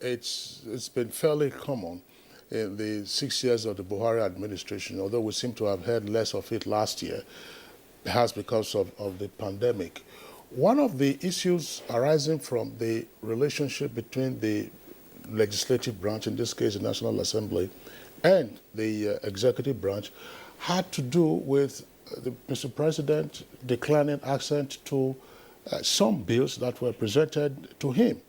it's been fairly common in the 6 years of the Buhari administration, although we seem to have heard less of it last year, perhaps because of the pandemic. One of the issues arising from the relationship between the legislative branch, in this case the National Assembly, and the executive branch had to do with Mr. President declining assent to some bills that were presented to him.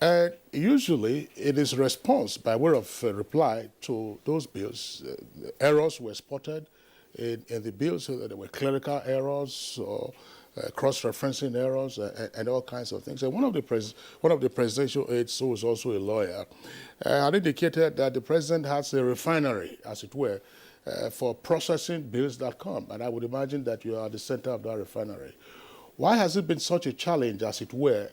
And usually it is response by way of reply to those bills. Errors were spotted in the bills, so that there were clerical errors or cross-referencing errors and all kinds of things. And one of the presidential aides, who was also a lawyer, had indicated that the president has a refinery, as it were, for processing bills that come. And I would imagine that you are at the center of that refinery. Why has it been such a challenge, as it were,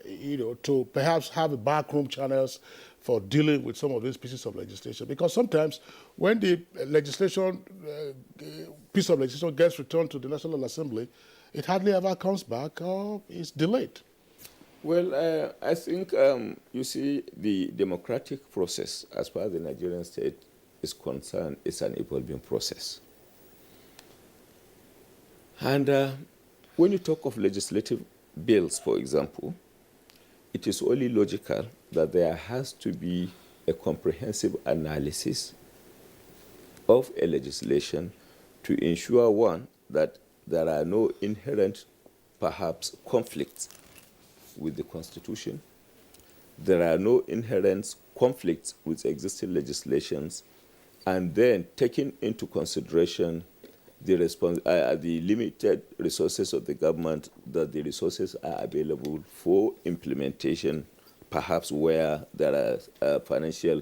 to perhaps have backroom channels for dealing with some of these pieces of legislation? Because sometimes when the piece of legislation gets returned to the National Assembly, it hardly ever comes back or is delayed. Well, I think, you see, the democratic process, as far as the Nigerian state is concerned, is an evolving process. And when you talk of legislative bills, for example, it is only logical that there has to be a comprehensive analysis of a legislation to ensure, one, that there are no inherent, perhaps, conflicts with the Constitution. There are no inherent conflicts with existing legislations, and then taking into consideration the limited resources of the government, that the resources are available for implementation, perhaps where there are financial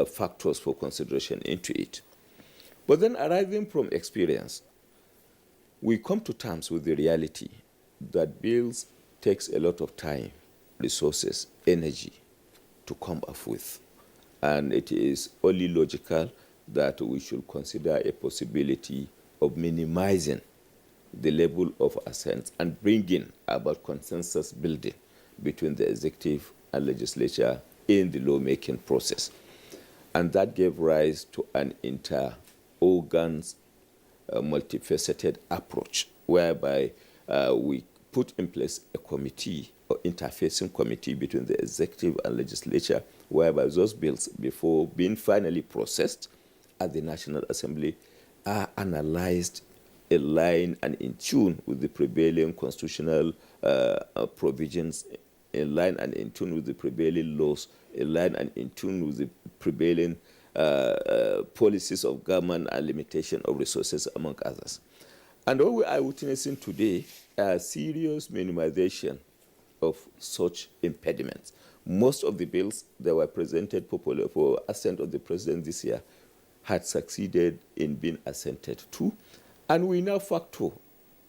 factors for consideration into it. But then, arising from experience, we come to terms with the reality that bills takes a lot of time, resources, energy to come up with. And it is only logical that we should consider a possibility of minimizing the level of assent and bringing about consensus building between the executive and legislature in the lawmaking process. And that gave rise to an inter-organs, multifaceted approach, whereby we put in place a committee or interfacing committee between the executive and legislature, whereby those bills, before being finally processed at the National Assembly, are analyzed in line and in tune with the prevailing constitutional provisions, in line and in tune with the prevailing laws, in line and in tune with the prevailing policies of government and limitation of resources, among others. And what we are witnessing today are serious minimization of such impediments. Most of the bills that were presented for assent of the president this year had succeeded in being assented to. And we now factor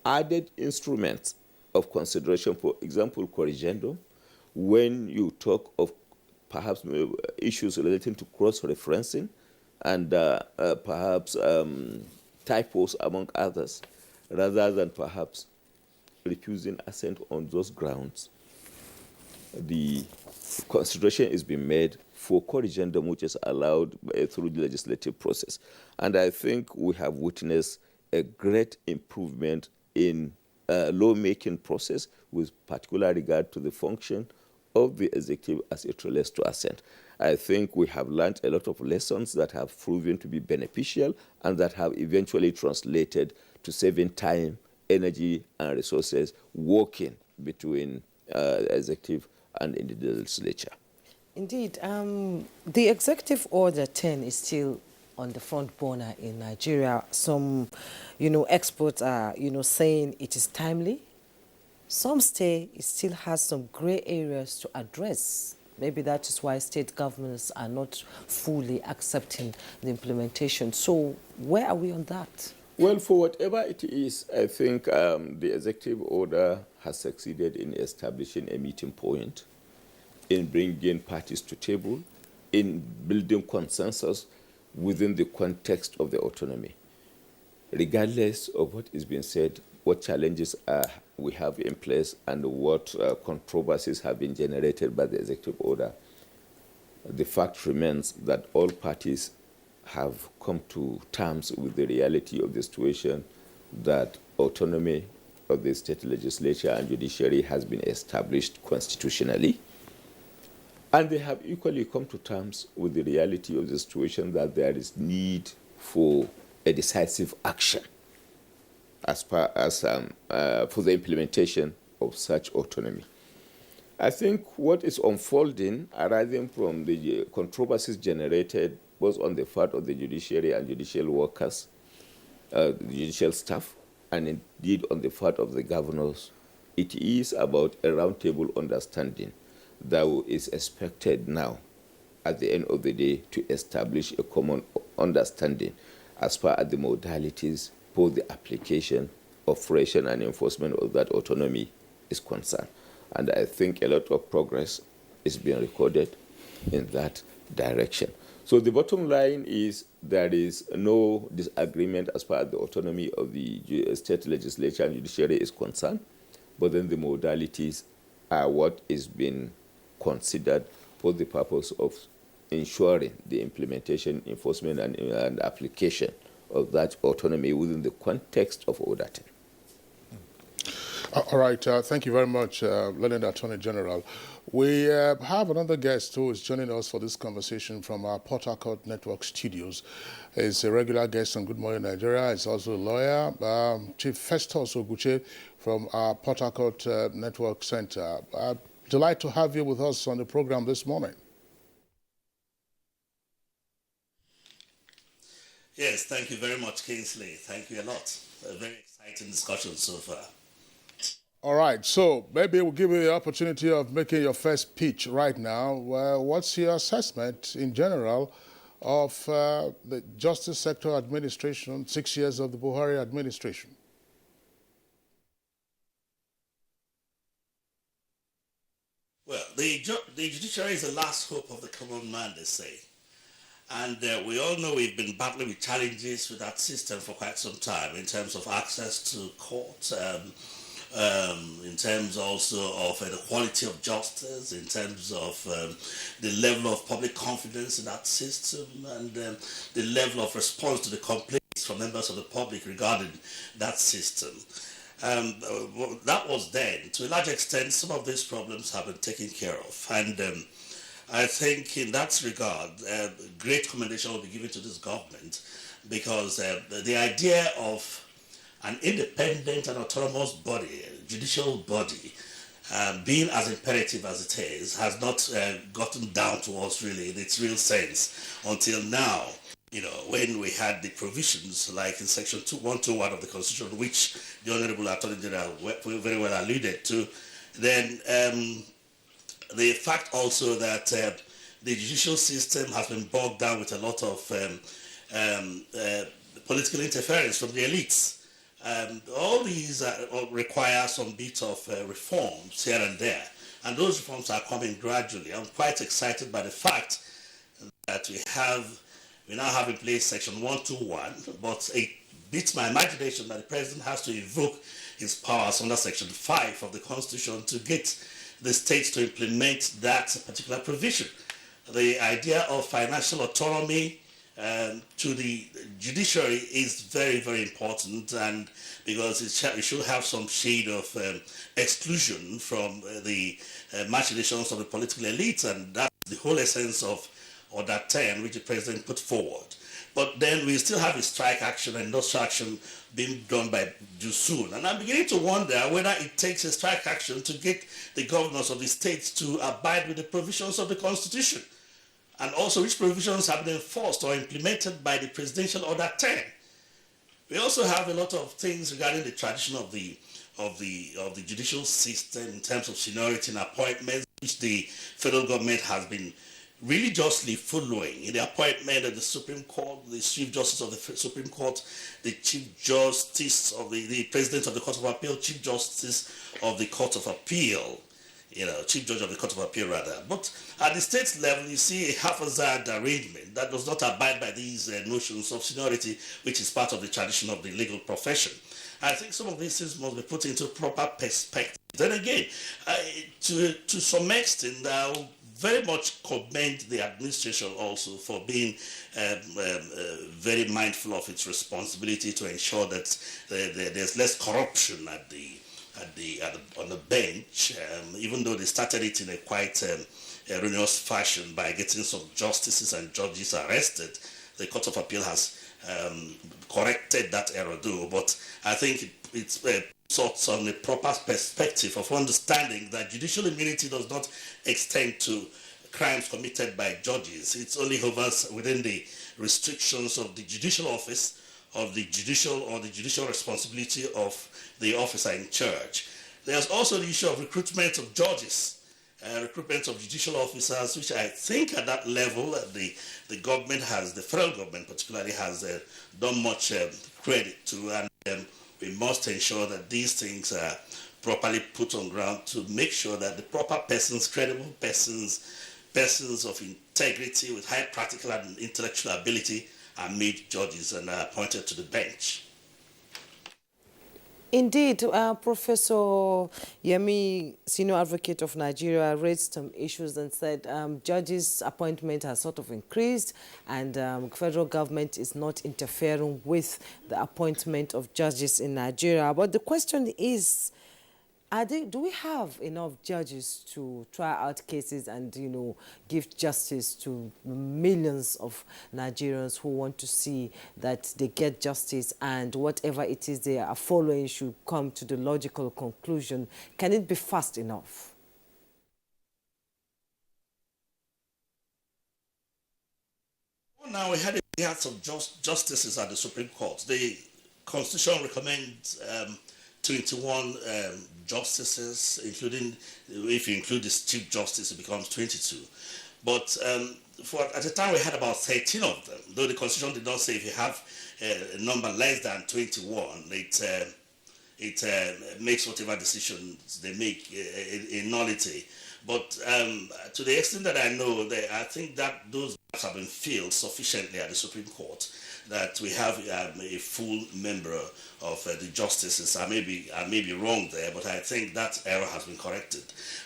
added instruments of consideration, for example, corrigendum, when you talk of perhaps issues relating to cross-referencing and perhaps typos, among others, rather than perhaps refusing assent on those grounds. The consideration is being made for corrigendum, which is allowed through the legislative process. And I think we have witnessed a great improvement in lawmaking process with particular regard to the function of the executive as it relates to assent. I think we have learned a lot of lessons that have proven to be beneficial and that have eventually translated to saving time, energy, and resources working between executive and in the legislature. Indeed. The Executive Order 10 is still on the front burner in Nigeria. Some, experts are, saying it is timely. Some say it still has some gray areas to address. Maybe that is why state governments are not fully accepting the implementation. So where are we on that? Well, for whatever it is, I think the executive order has succeeded in establishing a meeting point, in bringing parties to table, in building consensus within the context of the autonomy. Regardless of what is being said, what challenges we have in place, and what controversies have been generated by the executive order, the fact remains that all parties have come to terms with the reality of the situation, that autonomy of the state legislature and judiciary has been established constitutionally. And they have equally come to terms with the reality of the situation that there is need for a decisive action as far as for the implementation of such autonomy. I think what is unfolding arising from the controversies generated both on the part of the judiciary and judicial workers, the judicial staff, and indeed on the part of the governors, it is about a roundtable understanding that is expected now at the end of the day to establish a common understanding as far as the modalities for the application, operation, and enforcement of that autonomy is concerned. And I think a lot of progress is being recorded in that direction. So the bottom line is there is no disagreement as far as the autonomy of the state legislature and judiciary is concerned, but then the modalities are what is being considered for the purpose of ensuring the implementation, enforcement, and application of that autonomy within the context of Order 10. All right, thank you very much, Learned Attorney General. We have another guest who is joining us for this conversation from our Port Harcourt Network studios. He's a regular guest on Good Morning Nigeria. He's also a lawyer, Chief Festus Oguche from our Port Harcourt Network Center. Delighted to have you with us on the program this morning. Yes, thank you very much, Kingsley. Thank you a lot. A very exciting discussion so far. All right, so maybe we'll give you the opportunity of making your first pitch right now. What's your assessment in general of the Justice Sector Administration, 6 years of the Buhari administration? Well, the judiciary is the last hope of the common man, they say. And we all know we've been battling with challenges with that system for quite some time in terms of access to court, in terms also of the quality of justice, in terms of the level of public confidence in that system, and the level of response to the complaints from members of the public regarding that system. That was then. To a large extent, some of these problems have been taken care of. And I think in that regard, great commendation will be given to this government, because the idea of an independent and autonomous body, judicial body, being as imperative as it is, has not gotten down to us really in its real sense until now. You know, when we had the provisions like in Section 121 of the Constitution, which the Honorable Attorney General very well alluded to, then the fact also that the judicial system has been bogged down with a lot of political interference from the elites. All these require some bit of reforms here and there, and those reforms are coming gradually. I'm quite excited by the fact that we now have in place Section 121, but it beats my imagination that the President has to invoke his powers under Section 5 of the Constitution to get the states to implement that particular provision. The idea of financial autonomy to the judiciary is very, very important, and because it should have some shade of exclusion from the machinations of the political elite, and that's the whole essence of Order 10, which the President put forward. But then we still have a strike action and industrial action being done by Judicial. And I'm beginning to wonder whether it takes a strike action to get the governors of the states to abide with the provisions of the Constitution, and also which provisions have been enforced or implemented by the Presidential Order 10. We also have a lot of things regarding the tradition of the judicial system in terms of seniority and appointments, which the federal government has been religiously following in the appointment of the Supreme Court, the Chief Justice of the Supreme Court, the Chief Justice of the President of the Court of Appeal, Chief Justice of the Court of Appeal, Chief Judge of the Court of Appeal rather. But at the state level, you see a haphazard arrangement that does not abide by these notions of seniority, which is part of the tradition of the legal profession. I think some of these things must be put into proper perspective. Then again, to some extent, very much commend the administration also for being very mindful of its responsibility to ensure that there's less corruption on the bench, even though they started it in a quite erroneous fashion by getting some justices and judges arrested. The Court of Appeal has corrected that error though, but I think it's sorts on the proper perspective of understanding that judicial immunity does not extend to crimes committed by judges. It only hovers within the restrictions of the judicial office, of the judicial or the judicial responsibility of the officer in charge. There's also the issue of recruitment of judges, recruitment of judicial officers, which I think at that level the government has, the federal government particularly, has done much credit to, and we must ensure that these things are properly put on ground to make sure that the proper persons, credible persons, persons of integrity with high practical and intellectual ability are made judges and are appointed to the bench. Indeed, Professor Yemi, senior advocate of Nigeria, raised some issues and said judges' appointment has sort of increased and federal government is not interfering with the appointment of judges in Nigeria. But the question is, do we have enough judges to try out cases and, you know, give justice to millions of Nigerians who want to see that they get justice and whatever it is they are following should come to the logical conclusion? Can it be fast enough? Well, now we had some justices at the Supreme Court. The Constitution recommends 21 justices, including, if you include the Chief Justice, it becomes 22. But at the time we had about 13 of them, though the Constitution did not say if you have a number less than 21, it makes whatever decisions they make a nullity. But to the extent that I know, I think that those gaps have been filled sufficiently at the Supreme Court, that we have a full member of the justices. I may be wrong there, but I think that error has been corrected.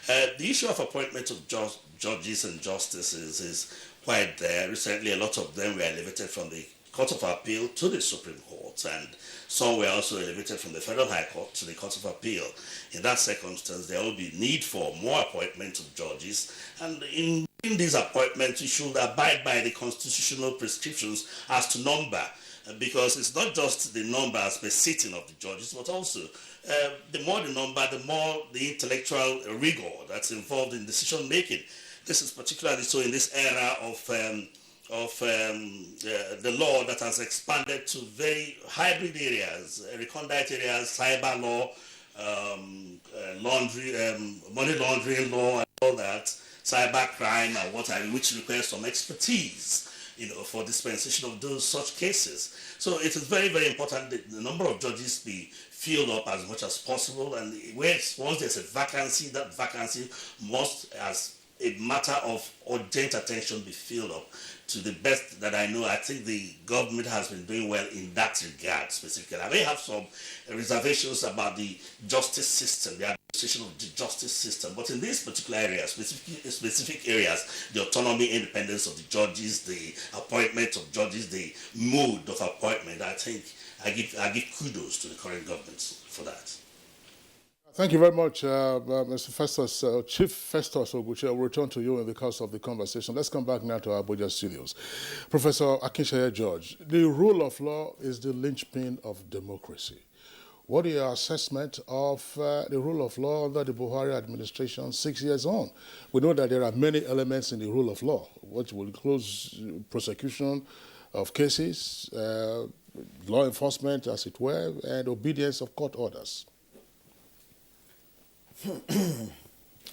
The issue of appointment of judges and justices is quite there. Recently, a lot of them were elevated from the Court of Appeal to the Supreme Court, and some were also elevated from the Federal High Court to the Court of Appeal. In that circumstance, there will be need for more appointment of judges, and in these appointments, we should abide by the constitutional prescriptions as to number, because it's not just the number as per sitting of the judges, but also the more the number, the more the intellectual rigor that's involved in decision making. This is particularly so in this era of the law that has expanded to very hybrid areas, recondite areas, cyber law, money laundering law, and all that, cyber crime, and which requires some expertise, you know, for dispensation of those such cases. So it is very, very important that the number of judges be filled up as much as possible, and once there's a vacancy, that vacancy must, as a matter of urgent attention, be filled up. To the best that I know, I think the government has been doing well in that regard specifically. I may have some reservations about the justice system, the administration of the justice system, but in these particular areas, specific areas, the autonomy, independence of the judges, the appointment of judges, the mode of appointment, I think I give kudos to the current government for that. Thank you very much, Mr. Festus, Chief Festus Oguche. I'll return to you in the course of the conversation. Let's come back now to our Abuja studios. Professor Akinseye George, the rule of law is the linchpin of democracy. What is your assessment of the rule of law under the Buhari administration 6 years on? We know that there are many elements in the rule of law, which will include prosecution of cases, law enforcement, as it were, and obedience of court orders.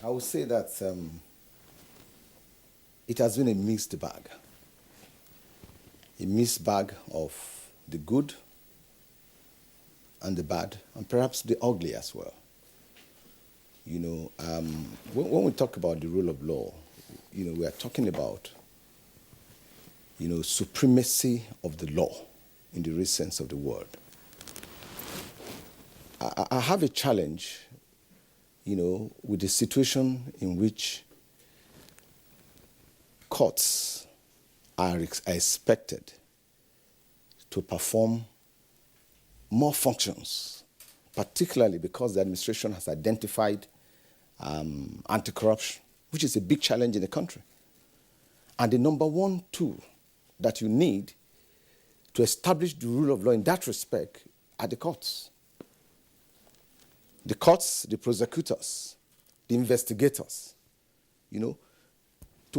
I would say that it has been a mixed bag. A mixed bag of the good and the bad, and perhaps the ugly as well. You know, when we talk about the rule of law, you know, we are talking about, you know, supremacy of the law in the real sense of the word. I have a challenge, you know, with the situation in which courts are expected to perform more functions, particularly because the administration has identified anti-corruption, which is a big challenge in the country. And the number one tool that you need to establish the rule of law in that respect are the courts. The courts, the prosecutors, the investigators. To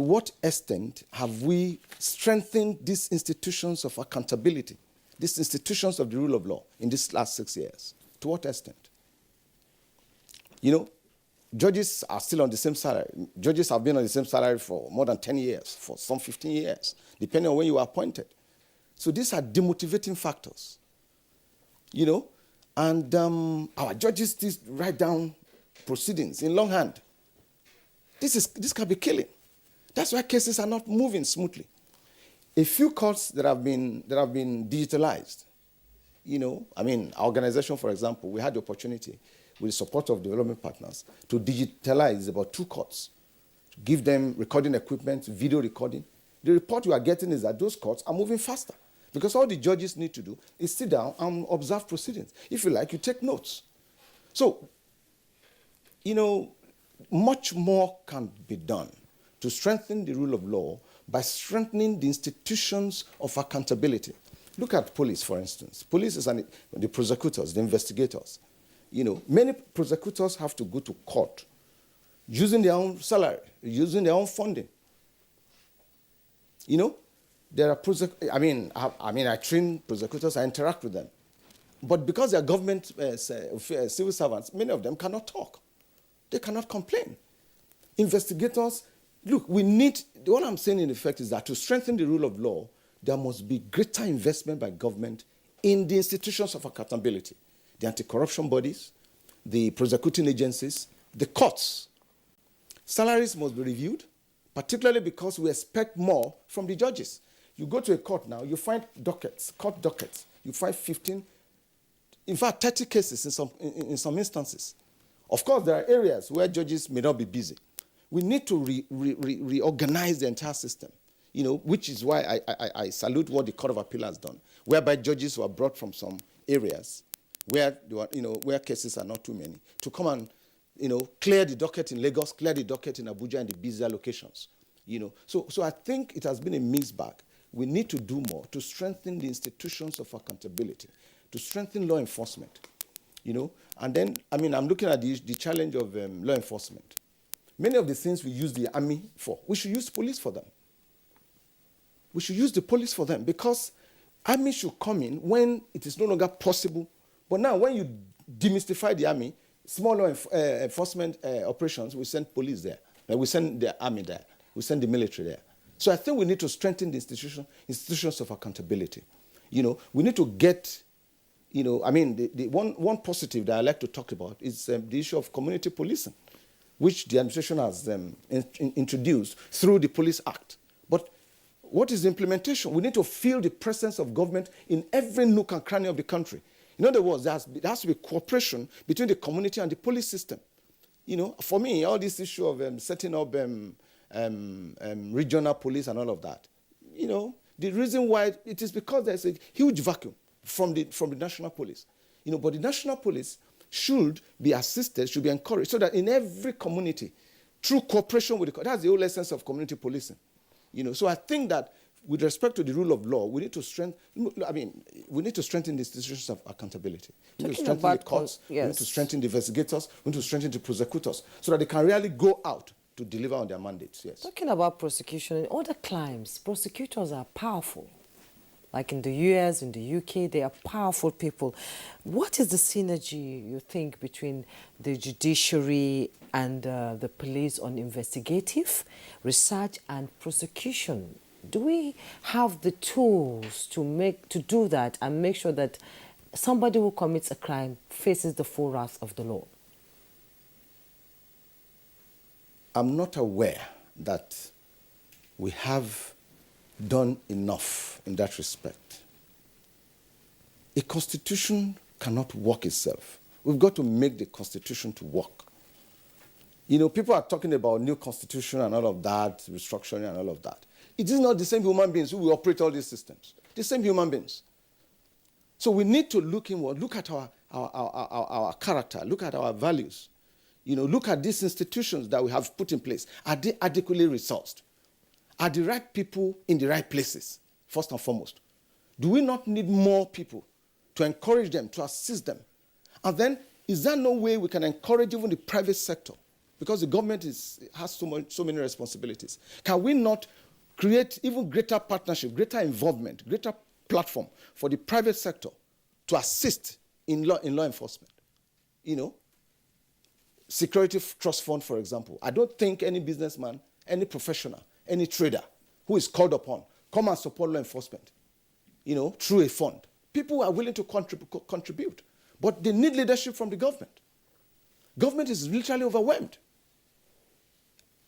what extent have we strengthened these institutions of accountability, these institutions of the rule of law in these last 6 years? To what extent? Judges are still on the same salary. Judges have been on the same salary for more than 10 years, for some 15 years, depending on when you were appointed. So these are demotivating factors, and our judges still write down proceedings in longhand. This can be killing. That's why cases are not moving smoothly. A few courts that have been digitalized, our organization, for example, we had the opportunity with the support of development partners to digitalize about 2 courts, to give them recording equipment, video recording. The report we are getting is that those courts are moving faster because all the judges need to do is sit down and observe proceedings. If you like, you take notes. So, much more can be done to strengthen the rule of law by strengthening the institutions of accountability. Look at police, for instance. Police is the prosecutors, the investigators. Many prosecutors have to go to court using their own salary, using their own funding. There are I train prosecutors, I interact with them. But because they are government civil servants, many of them cannot talk. They cannot complain. Investigators, look, what I'm saying in effect is that to strengthen the rule of law, there must be greater investment by government in the institutions of accountability. The anti-corruption bodies, the prosecuting agencies, the courts. Salaries must be reviewed, particularly because we expect more from the judges. You go to a court now, you find court dockets. You find 15, in fact, 30 cases in some instances. Of course, there are areas where judges may not be busy. We need to reorganize the entire system, which is why I salute what the Court of Appeal has done, whereby judges were brought from some areas where where cases are not too many to come and clear the docket in Lagos, clear the docket in Abuja and the busier locations. So I think it has been a mixed bag. We need to do more to strengthen the institutions of accountability, to strengthen law enforcement. And then I'm looking at the challenge of law enforcement. Many of the things we use the army for, we should use police for them. We should use the police for them because army should come in when it is no longer possible. But now when you demystify the army, small law enforcement operations, we send police there. We send the army there. We send the military there. So I think we need to strengthen the institutions of accountability. We need to get, the one positive that I like to talk about is the issue of community policing, which the administration has introduced through the Police Act. But what is the implementation? We need to feel the presence of government in every nook and cranny of the country. In other words, there has to be cooperation between the community and the police system. For me, all this issue of setting up regional police and all of that, the reason why it is because there's a huge vacuum from the national police. But the national police should be assisted, should be encouraged, so that in every community, through cooperation with that's the whole essence of community policing. So I think that with respect to the rule of law, we need to strengthen the institutions of accountability. We need to strengthen the courts, we need to strengthen the investigators, we need to strengthen the prosecutors, so that they can really go out to deliver on their mandates. Yes. Talking about prosecution, in other climes, prosecutors are powerful. Like in the US, in the UK, they are powerful people. What is the synergy, you think, between the judiciary and the police on investigative, research and prosecution? Do we have the tools to do that and make sure that somebody who commits a crime faces the full wrath of the law? I'm not aware that we have done enough in that respect. A constitution cannot work itself. We've got to make the constitution to work. People are talking about new constitution and all of that, restructuring and all of that. It is not the same human beings who will operate all these systems. The same human beings. So we need to look inward, look at our character, look at our values. Look at these institutions that we have put in place. Are they adequately resourced? Are the right people in the right places, first and foremost? Do we not need more people to encourage them, to assist them? And then, is there no way we can encourage even the private sector? Because the government has so many responsibilities. Can we not create even greater partnership, greater involvement, greater platform for the private sector to assist in law enforcement? You know, security trust fund, for example. I don't think any businessman, any professional, any trader who is called upon, come and support law enforcement, you know, through a fund. People are willing to contribute, but they need leadership from the government. Government is literally overwhelmed.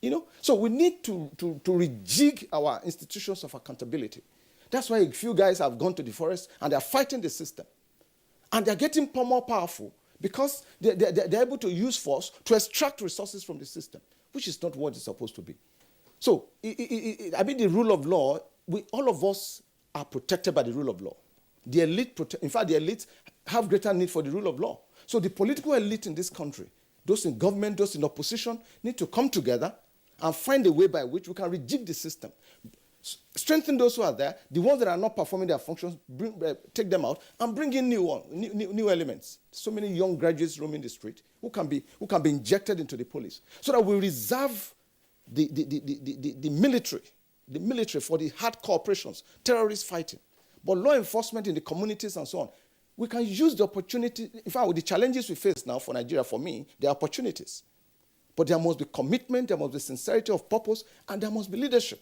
You know, so we need to rejig our institutions of accountability. That's why a few guys have gone to the forest and they're fighting the system. And they're getting more powerful because they're able to use force to extract resources from the system, which is not what it's supposed to be. So, I mean, the rule of law, all of us are protected by the rule of law. The elite, in fact, the elites have greater need for the rule of law. So the political elite in this country, those in government, those in opposition, need to come together and find a way by which we can rejig the system. Strengthen those who are there, the ones that are not performing their functions, take them out, and bring in new elements. So many young graduates roaming the street who can be injected into the police, so that we reserve the military for the hardcore operations, terrorist fighting. But law enforcement in the communities and so on, we can use the opportunity. In fact, with the challenges we face now for Nigeria, for me, there are opportunities. But there must be commitment, there must be sincerity of purpose, and there must be leadership.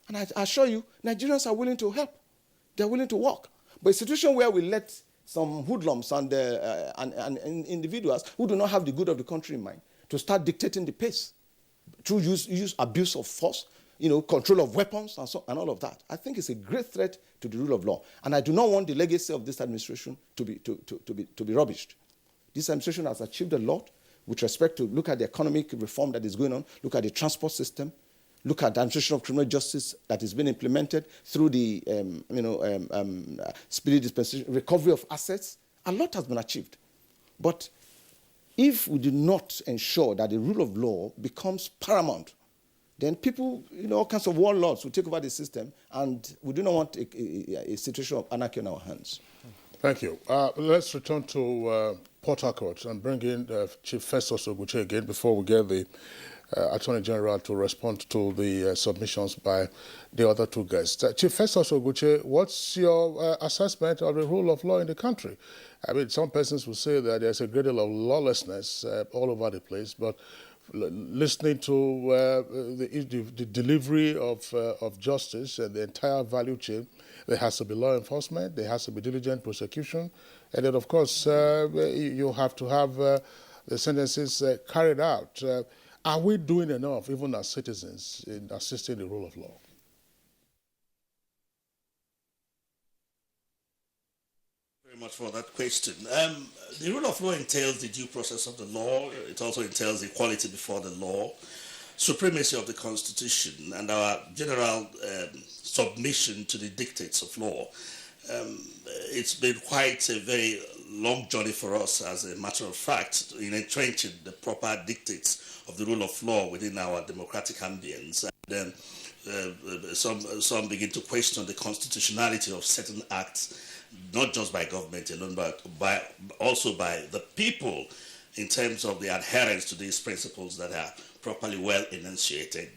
And I assure you, Nigerians are willing to help. They're willing to work. But a situation where we let some hoodlums and individuals who do not have the good of the country in mind to start dictating the pace through use abuse of force, you know, control of weapons and all of that, I think it's a great threat to the rule of law. And I do not want the legacy of this administration to be rubbished. This administration has achieved a lot with respect to look at the economic reform that is going on, look at the transport system, look at the administration of criminal justice that is being implemented through the speedy dispensation, recovery of assets. A lot has been achieved. But if we do not ensure that the rule of law becomes paramount, then people, you know, all kinds of warlords will take over the system, and we do not want a situation of anarchy in our hands. Thank you. Let's return to Port Harcourt and bring in Chief Festus Oguche again before we get the Attorney General to respond to the submissions by the other two guests. Chief Festus Oguche, what's your assessment of the rule of law in the country? I mean, some persons will say that there's a great deal of lawlessness all over the place, but listening to the delivery of justice and the entire value chain, there has to be law enforcement, there has to be diligent prosecution, and then, of course, you have to have the sentences carried out. Are we doing enough, even as citizens, in assisting the rule of law? Very much for that question. The rule of law entails the due process of the law. It also entails equality before the law, supremacy of the Constitution, and our general submission to the dictates of law. It's been quite a very long journey for us, as a matter of fact, in entrenching the proper dictates of the rule of law within our democratic ambience. And some begin to question the constitutionality of certain acts, not just by government alone, but also by the people, in terms of the adherence to these principles that are properly well enunciated.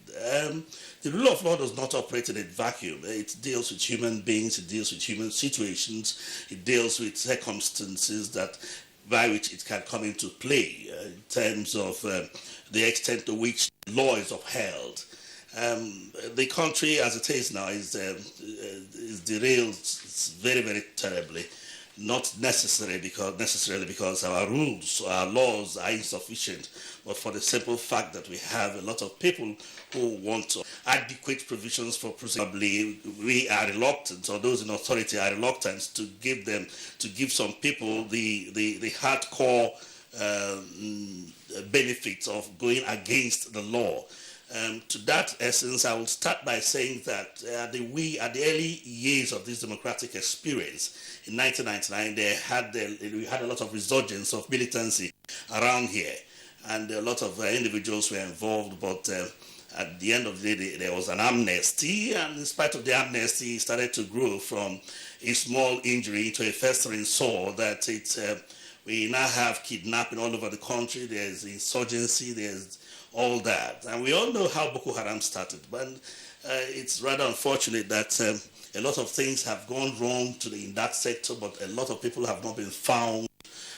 The rule of law does not operate in a vacuum. It deals with human beings, it deals with human situations, it deals with circumstances by which it can come into play, in terms of the extent to which law is upheld. The country, as it is now, is derailed very, very terribly. Not necessarily because our rules, our laws are insufficient, but for the simple fact that we have a lot of people who want adequate provisions for prosecution. We are reluctant, or those in authority are reluctant to give some people the hardcore benefits of going against the law. To that essence, I will start by saying that at the early years of this democratic experience, in 1999, we had a lot of resurgence of militancy around here, and a lot of individuals were involved, but at the end of the day, there was an amnesty, and in spite of the amnesty, it started to grow from a small injury into a festering sore that we now have kidnapping all over the country. There's insurgency, there's all that. And we all know how Boko Haram started, but it's rather unfortunate that a lot of things have gone wrong in that sector, but a lot of people have not been found,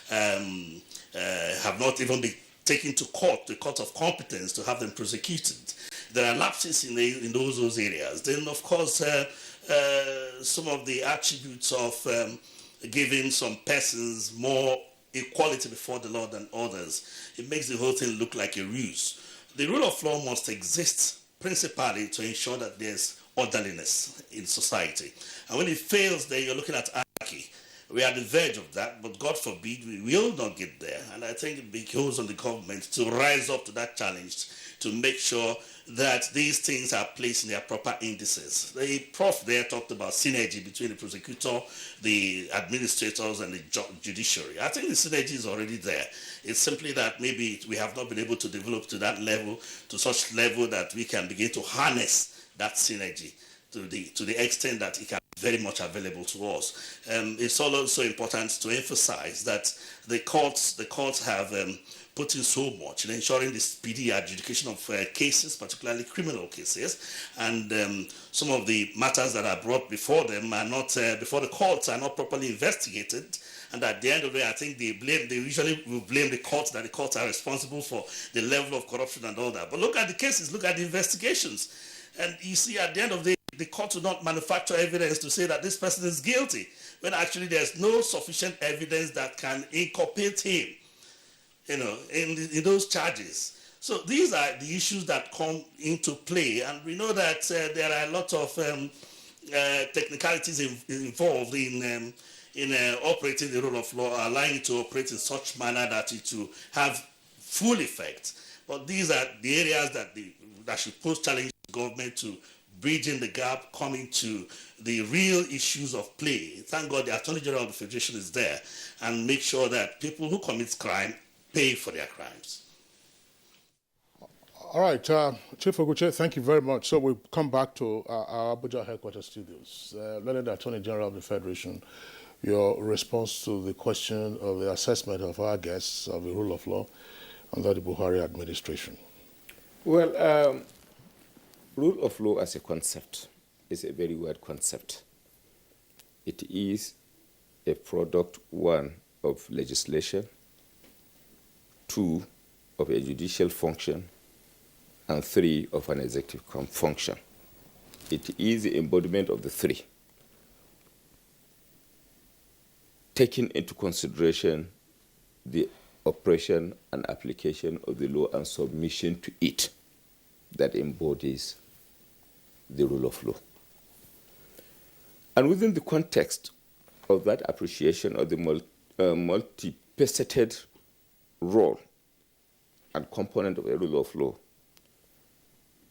have not even been taken to court, the court of competence, to have them prosecuted. There are lapses in those areas. Then, of course, some of the attributes of giving some persons more equality before the law than others, it makes the whole thing look like a ruse. The rule of law must exist principally to ensure that there's orderliness in society. And when it fails, then you're looking at anarchy. We are at the verge of that, but God forbid we will not get there. And I think it behoves on the government to rise up to that challenge to make sure that these things are placed in their proper indices. The prof there talked about synergy between the prosecutor, the administrators, and the judiciary. I think the synergy is already there. It's simply that maybe we have not been able to develop to that level, to such level that we can begin to harness that synergy to the extent that it can be very much available to us. It's also important to emphasize that the courts have put in so much in ensuring the speedy adjudication of cases, particularly criminal cases, and some of the matters that are brought before them are not before the courts are not properly investigated. And at the end of the day, I think they usually will blame the courts, that the courts are responsible for the level of corruption and all that. But look at the cases, look at the investigations. And you see, at the end of the day, the court will not manufacture evidence to say that this person is guilty, when actually there's no sufficient evidence that can inculpate him, in those charges. So these are the issues that come into play. And we know that there are a lot of technicalities involved in operating the rule of law, allowing it to operate in such manner that it will have full effect. But these are the areas that should pose challenge to the government to bridging the gap, coming to the real issues of play. Thank God the Attorney General of the Federation is there, and make sure that people who commit crime pay for their crimes. All right, Chief Oguche, thank you very much. So we'll come back to our Abuja headquarters studios. Letting the Attorney General of the Federation, your response to the question of the assessment of our guests of the rule of law under the Buhari administration. Well, rule of law as a concept is a very wide concept. It is a product, one, of legislation, two, of a judicial function, and three, of an executive function. It is the embodiment of the three, taking into consideration the operation and application of the law and submission to it, that embodies the rule of law. And within the context of that appreciation of the multifaceted role and component of a rule of law,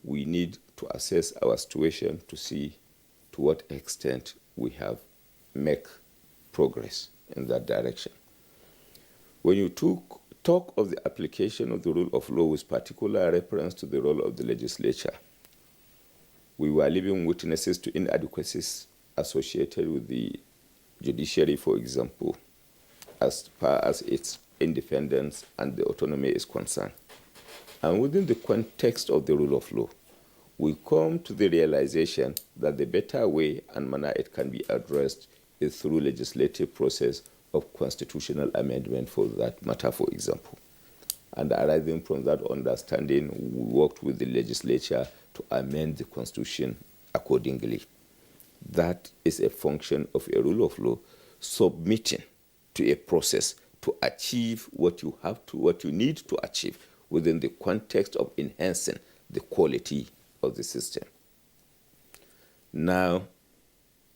we need to assess our situation to see to what extent we have made progress in that direction. When you talk of the application of the rule of law with particular reference to the role of the legislature, we were living witnesses to inadequacies associated with the judiciary, for example, as far as its independence and the autonomy is concerned. And within the context of the rule of law, we come to the realization that the better way and manner it can be addressed is through legislative process of constitutional amendment, for that matter, for example. And arising from that understanding, we worked with the legislature to amend the Constitution accordingly. That is a function of a rule of law, submitting to a process to achieve what you need to achieve within the context of enhancing the quality of the system. Now,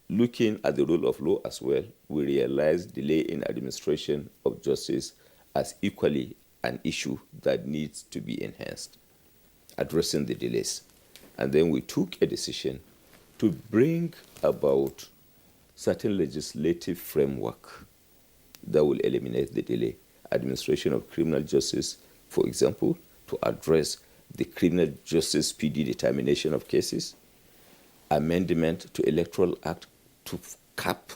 looking at the rule of law as well, we realize delay in administration of justice as equally an issue that needs to be enhanced, addressing the delays. And then we took a decision to bring about certain legislative framework that will eliminate the delay. Administration of criminal justice, for example, to address the criminal justice speedy determination of cases, amendment to Electoral Act to cap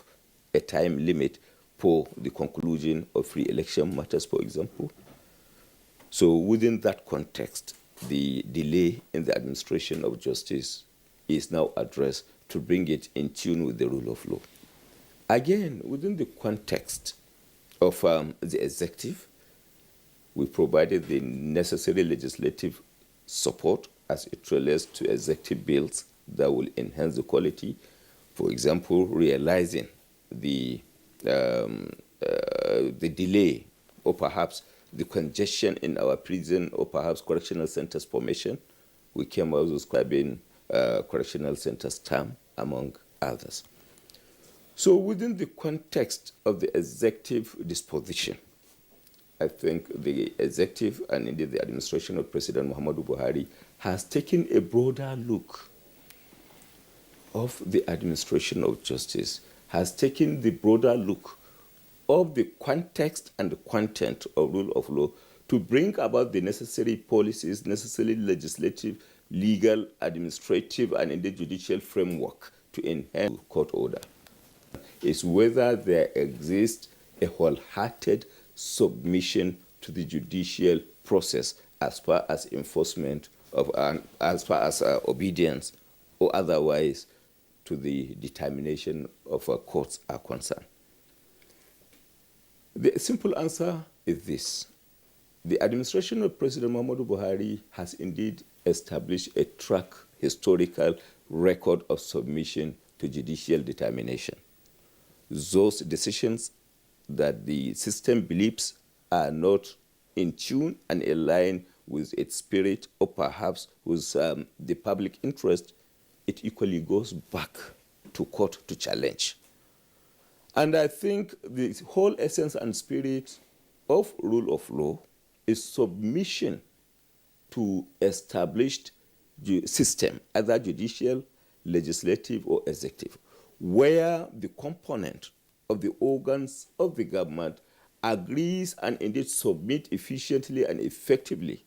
a time limit for the conclusion of free election matters, for example. So within that context, the delay in the administration of justice is now addressed to bring it in tune with the rule of law. Again, within the context of the executive, we provided the necessary legislative support as it relates to executive bills that will enhance the quality. For example, realizing the delay or perhaps the congestion in our prison or perhaps correctional centers formation. We came out describing correctional centers term, among others. So within the context of the executive disposition, I think the executive and indeed the administration of President Muhammadu Buhari has taken a broader look of the administration of justice, has taken the broader look of the context and the content of rule of law to bring about the necessary policies, necessary legislative, legal, administrative, and indeed judicial framework to enhance court order. Is whether there exists a wholehearted submission to the judicial process as far as enforcement of, as far as obedience or otherwise to the determination of courts are concerned. The simple answer is this. The administration of President Muhammadu Buhari has indeed established a track historical record of submission to judicial determination. Those decisions that the system believes are not in tune and aligned with its spirit or perhaps with the public interest, it equally goes back to court to challenge. And I think the whole essence and spirit of rule of law is submission to established system, either judicial, legislative, or executive, where the component of the organs of the government agrees and indeed submit efficiently and effectively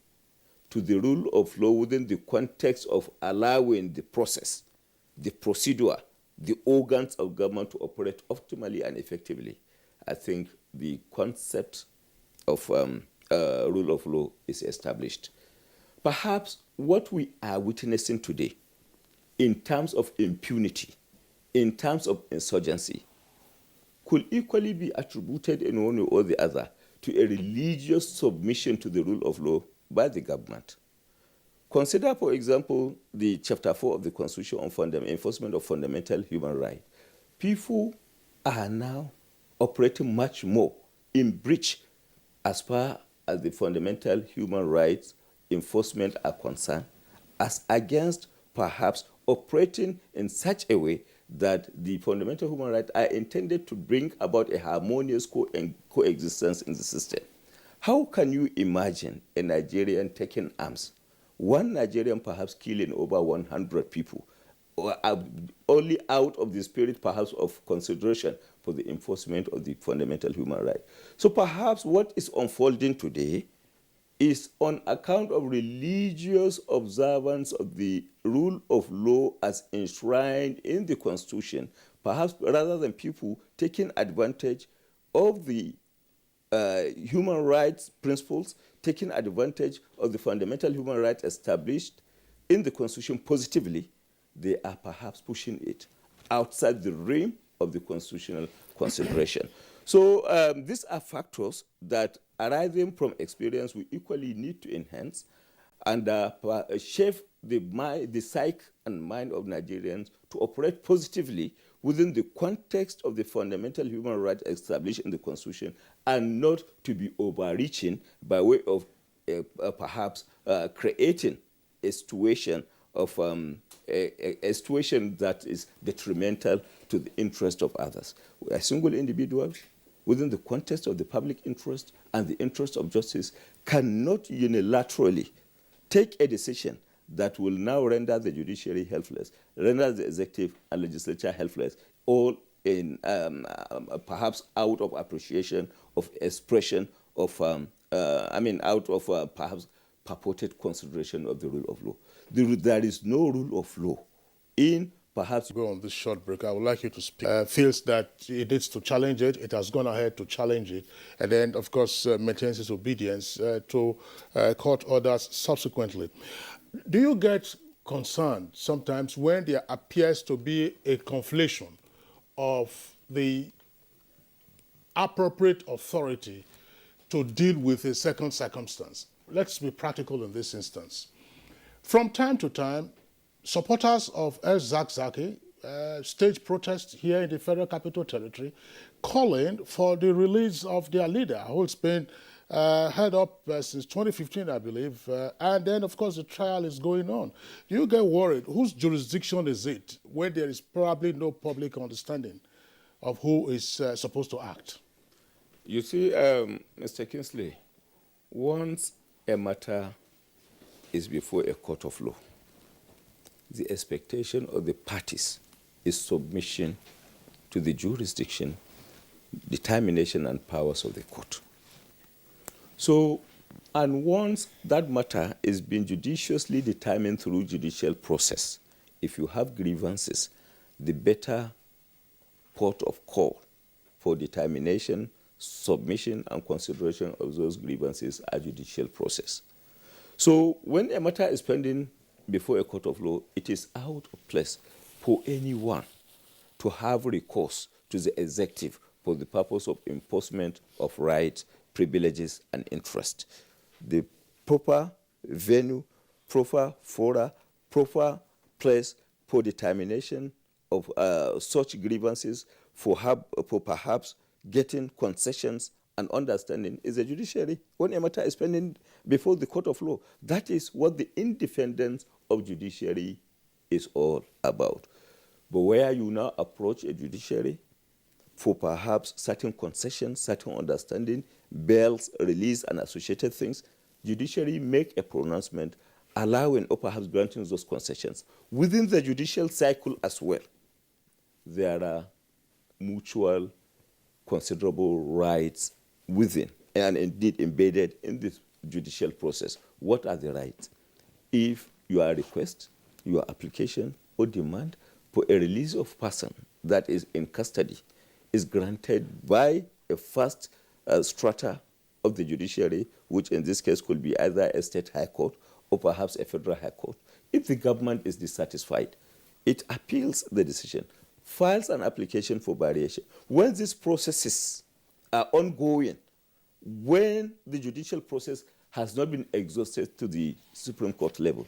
to the rule of law within the context of allowing the process, the procedure, the organs of government to operate optimally and effectively. I think the concept of rule of law is established. Perhaps what we are witnessing today in terms of impunity, in terms of insurgency, could equally be attributed in one way or the other to a religious submission to the rule of law by the government. Consider, for example, the Chapter 4 of the Constitution on enforcement of fundamental human rights. People are now operating much more in breach as far as the fundamental human rights enforcement are concerned, as against perhaps operating in such a way that the fundamental human rights are intended to bring about a harmonious coexistence in the system. How can you imagine a Nigerian taking arms, one Nigerian perhaps killing over 100 people, or only out of the spirit perhaps of consideration for the enforcement of the fundamental human rights? So perhaps what is unfolding today is on account of religious observance of the rule of law as enshrined in the Constitution, perhaps rather than people taking advantage of the human rights principles, taking advantage of the fundamental human rights established in the Constitution positively, they are perhaps pushing it outside the realm of the constitutional consideration. So these are factors that arising from experience we equally need to enhance and shape the psyche and mind of Nigerians to operate positively within the context of the fundamental human rights established in the Constitution, and not to be overreaching by way of perhaps creating a situation of a situation that is detrimental to the interest of others. A single individual within the context of the public interest and the interest of justice cannot unilaterally take a decision that will now render the judiciary helpless, render the executive and legislature helpless, all in perhaps out of appreciation of expression of, out of perhaps purported consideration of the rule of law. There is no rule of law in perhaps go on this short break. I would like you to speak. Feels that it needs to challenge it. It has gone ahead to challenge it, and then, of course, maintains its obedience to court orders subsequently. Do you get concerned sometimes when there appears to be a conflation of the appropriate authority to deal with a second circumstance? Let's be practical in this instance. From time to time, supporters of El Zakzaki stage protests here in the Federal Capital Territory, calling for the release of their leader, who's been held up since 2015, I believe, and then, of course, the trial is going on. Do you get worried? Whose jurisdiction is it when there is probably no public understanding of who is supposed to act? You see, Mr. Kingsley, once a matter is before a court of law, the expectation of the parties is submission to the jurisdiction, determination, and powers of the court. So, and once that matter is being judiciously determined through judicial process, if you have grievances, the better port of call for determination, submission, and consideration of those grievances are judicial process. So when a matter is pending before a court of law, it is out of place for anyone to have recourse to the executive for the purpose of enforcement of rights, privileges, and interest. The proper venue, proper fora, proper place for determination of such grievances for perhaps getting concessions and understanding is the judiciary when a matter is pending before the court of law. That is what the independence of judiciary is all about. But where you now approach a judiciary for perhaps certain concessions, certain understanding, bails, release, and associated things, judiciary make a pronouncement allowing or perhaps granting those concessions. Within the judicial cycle as well, there are mutual considerable rights within and indeed embedded in this judicial process. What are the rights? If your request, your application or demand for a release of person that is in custody is granted by a first strata of the judiciary, which in this case could be either a state high court or perhaps a federal high court, if the government is dissatisfied, it appeals the decision, files an application for variation. When these processes are ongoing, when the judicial process has not been exhausted to the Supreme Court level,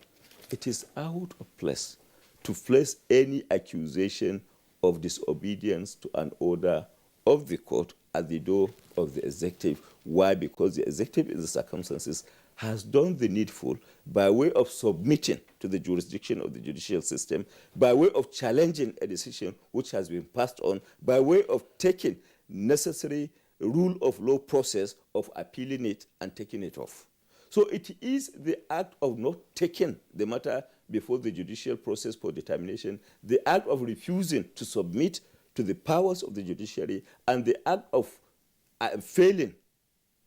it is out of place to place any accusation of disobedience to an order of the court at the door of the executive. Why? Because the executive in the circumstances has done the needful by way of submitting to the jurisdiction of the judicial system, by way of challenging a decision which has been passed on, by way of taking necessary rule of law process of appealing it and taking it off. So it is the act of not taking the matter before the judicial process for determination, the act of refusing to submit to the powers of the judiciary, and the act of failing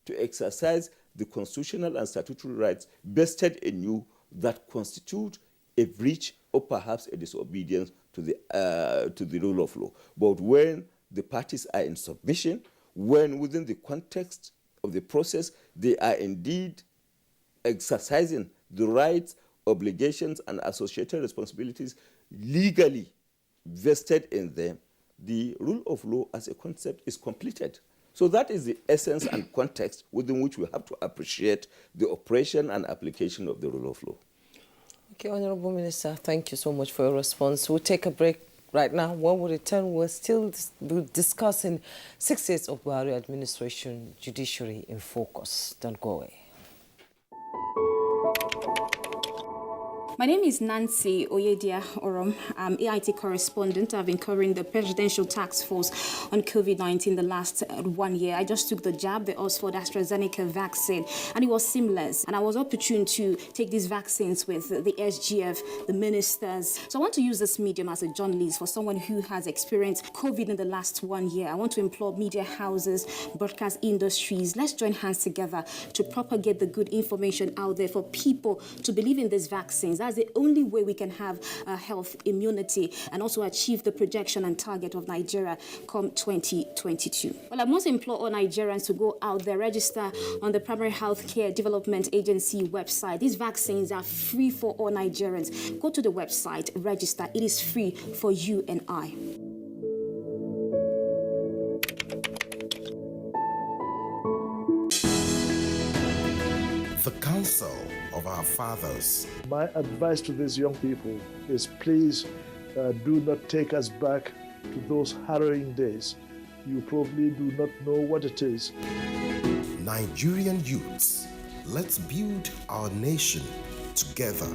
to exercise the constitutional and statutory rights vested in you that constitute a breach or perhaps a disobedience to the rule of law. But when the parties are in submission, when within the context of the process they are indeed exercising the rights, obligations, and associated responsibilities legally vested in them, the rule of law as a concept is completed. So that is the essence and context within which we have to appreciate the operation and application of the rule of law. Okay, Honorable Minister, thank you so much for your response. We'll take a break right now. When we return, we're still discussing 6 years of Buhari administration, judiciary in focus. Don't go away. My name is Nancy Oyedia Orom. I'm AIT correspondent. I've been covering the Presidential Task Force on COVID-19 the last 1 year. I just took the jab, the Oxford AstraZeneca vaccine, and it was seamless. And I was opportune to take these vaccines with the SGF, the ministers. So I want to use this medium as a journalist for someone who has experienced COVID in the last 1 year. I want to implore media houses, broadcast industries, let's join hands together to propagate the good information out there for people to believe in these vaccines. That's That's the only way we can have health immunity and also achieve the projection and target of Nigeria come 2022. Well, I must implore all Nigerians to go out there, register on the Primary Healthcare Development Agency website. These vaccines are free for all Nigerians. Go to the website, register. It is free for you and I. The counsel of our fathers. My advice to these young people is please do not take us back to those harrowing days. You probably do not know what it is. Nigerian youths, let's build our nation together.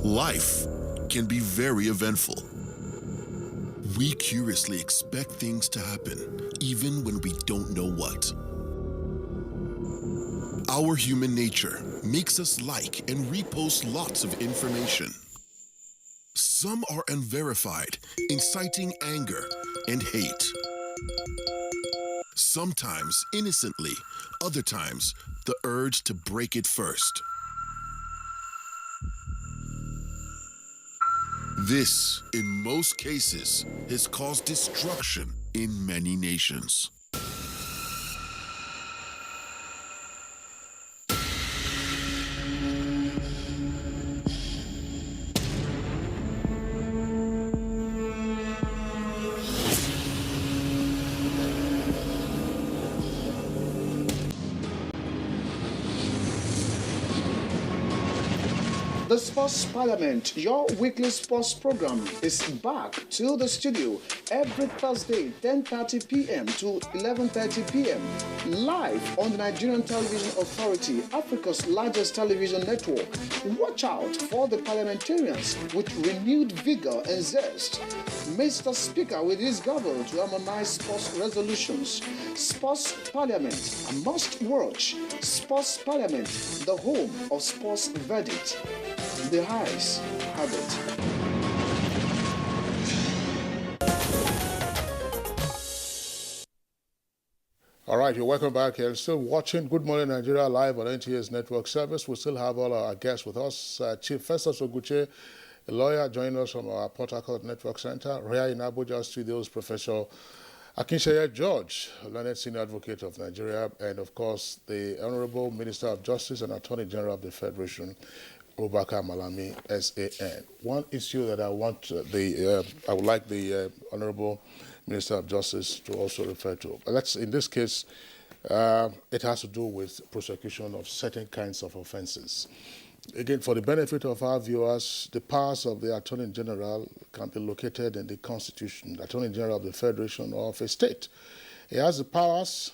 Life can be very eventful. We curiously expect things to happen, even when we don't know what. Our human nature makes us like and repost lots of information. Some are unverified, inciting anger and hate. Sometimes innocently, other times the urge to break it first. This, in most cases, has caused destruction in many nations. The Sports Parliament, your weekly sports program, is back to the studio every Thursday, 10:30 p.m. to 11:30 p.m. live on the Nigerian Television Authority, Africa's largest television network. Watch out for the parliamentarians with renewed vigor and zest. Mr. Speaker with his gavel to harmonize sports resolutions. Sports Parliament, a must-watch. Sports Parliament, the home of sports verdict. The highs have it. All right, you're welcome back here. Still watching Good Morning Nigeria live on NTA's network service. We still have all our guests with us. Chief Festus Oguche, a lawyer, joining us from our Port Harcourt Network Center. Here in Abuja studios, Professor Akinsheye George, learned senior advocate of Nigeria, and of course, the Honorable Minister of Justice and Attorney General of the Federation, Obaka Malami, SAN. One issue that I want I would like the Honorable Minister of Justice to also refer to. In this case, it has to do with prosecution of certain kinds of offenses. Again, for the benefit of our viewers, the powers of the Attorney General can be located in the Constitution, the Attorney General of the Federation or of a state. He has the powers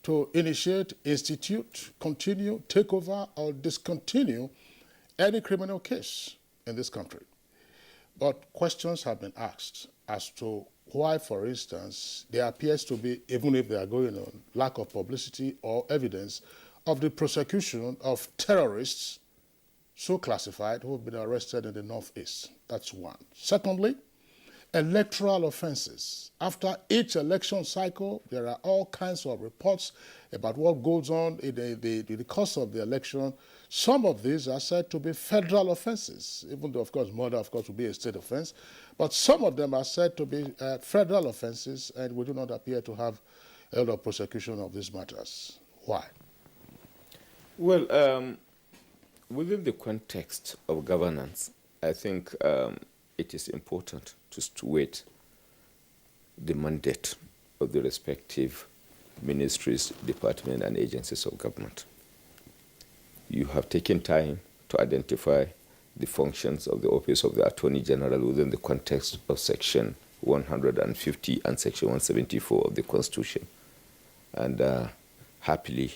to initiate, institute, continue, take over, or discontinue any criminal case in this country. But questions have been asked as to why, for instance, there appears to be, even if they are going on, lack of publicity or evidence of the prosecution of terrorists so classified who have been arrested in the Northeast. That's one. Secondly, electoral offenses. After each election cycle, there are all kinds of reports about what goes on in the course of the election. Some of these are said to be federal offenses, even though, of course, murder, of course, will be a state offense. But some of them are said to be federal offenses, and we do not appear to have a lot of prosecution of these matters. Why? Well, within the context of governance, I think it is important to steward the mandate of the respective ministries, departments, and agencies of government. You have taken time to identify the functions of the Office of the Attorney General within the context of Section 150 and Section 174 of the Constitution. And happily,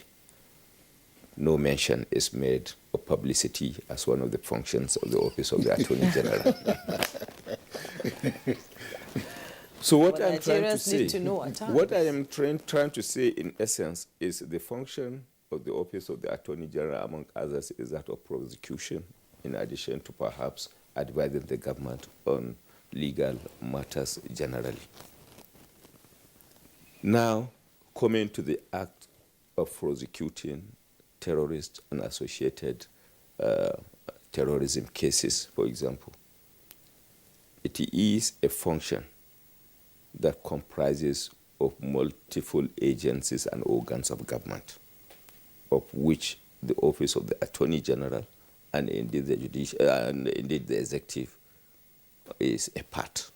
no mention is made of publicity as one of the functions of the Office of the Attorney General. So what I'm trying to say, what I am trying to say in essence is the function of the Office of the Attorney General, among others, is that of prosecution, in addition to perhaps advising the government on legal matters generally. Now, coming to the act of prosecuting terrorists and associated terrorism cases, for example, it is a function that comprises of multiple agencies and organs of government, of which the Office of the Attorney General and indeed the Judicial and indeed the Executive is a part.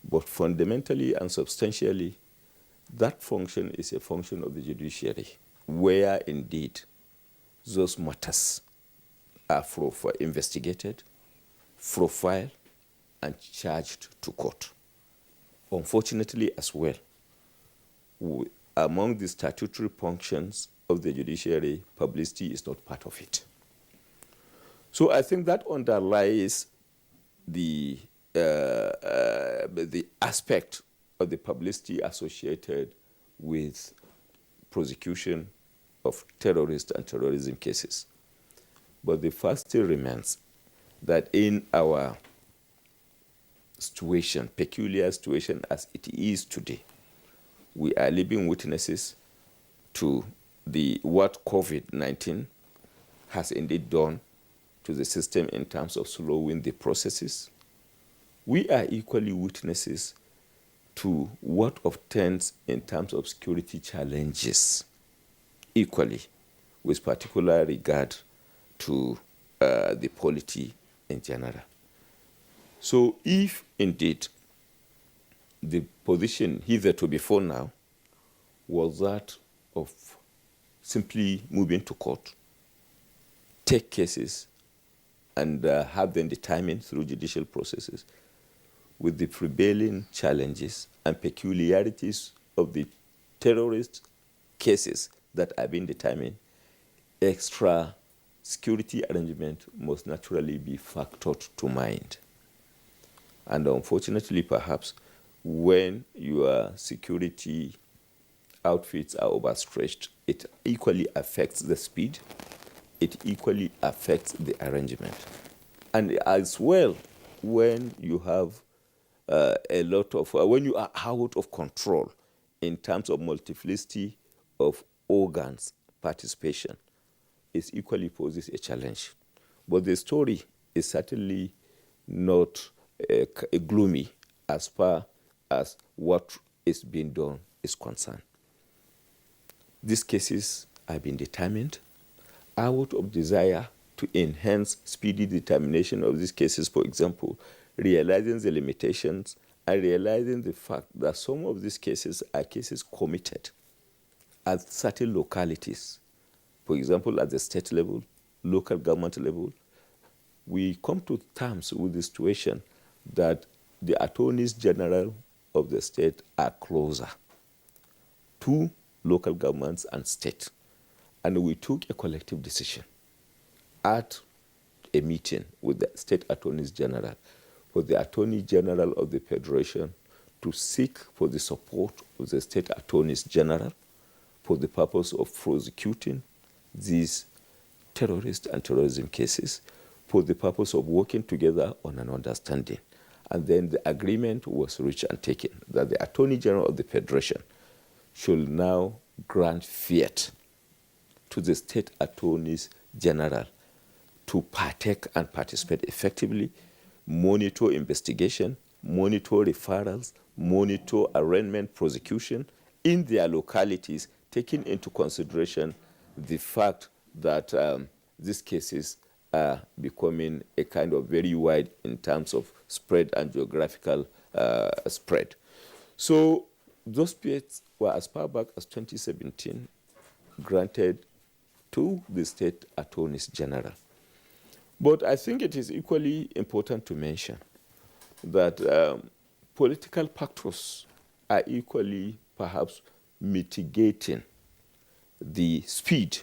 But fundamentally and substantially, that function is a function of the judiciary, where indeed those matters are investigated, profiled, and charged to court. Unfortunately, as well, among the statutory functions of the judiciary, publicity is not part of it. So I think that underlies the aspect of the publicity associated with prosecution of terrorist and terrorism cases. But the fact still remains that in our situation, peculiar situation as it is today, we are living witnesses to what COVID-19 has indeed done to the system in terms of slowing the processes. We are equally witnesses to what obtains in terms of security challenges, equally, with particular regard to the polity in general. So if indeed the position hitherto before now was that of simply moving to court, take cases and have them determined through judicial processes, with the prevailing challenges and peculiarities of the terrorist cases that are being determined, extra security arrangement must naturally be factored to mind. And unfortunately, perhaps, when your security outfits are overstretched, it equally affects the speed, it equally affects the arrangement. And as well, when you have when you are out of control in terms of multiplicity of organs participation, it equally poses a challenge. But the story is certainly not gloomy as far as what is being done is concerned. These cases have been determined out of desire to enhance speedy determination of these cases, for example, realizing the limitations and realizing the fact that some of these cases are cases committed at certain localities. For example, at the state level, local government level, we come to terms with the situation that the attorneys general of the state are closer to local governments and state. And we took a collective decision at a meeting with the state attorneys general for the attorney general of the federation to seek for the support of the state attorneys general for the purpose of prosecuting these terrorist and terrorism cases, for the purpose of working together on an understanding. And then the agreement was reached and taken that the attorney general of the federation should now grant fiat to the state attorneys general to partake and participate effectively, monitor investigation, monitor referrals, monitor arraignment prosecution in their localities, taking into consideration the fact that these cases are becoming a kind of very wide in terms of spread and geographical spread. So those fiats were as far back as 2017 granted to the state attorneys general. But I think it is equally important to mention that political factors are equally perhaps mitigating the speed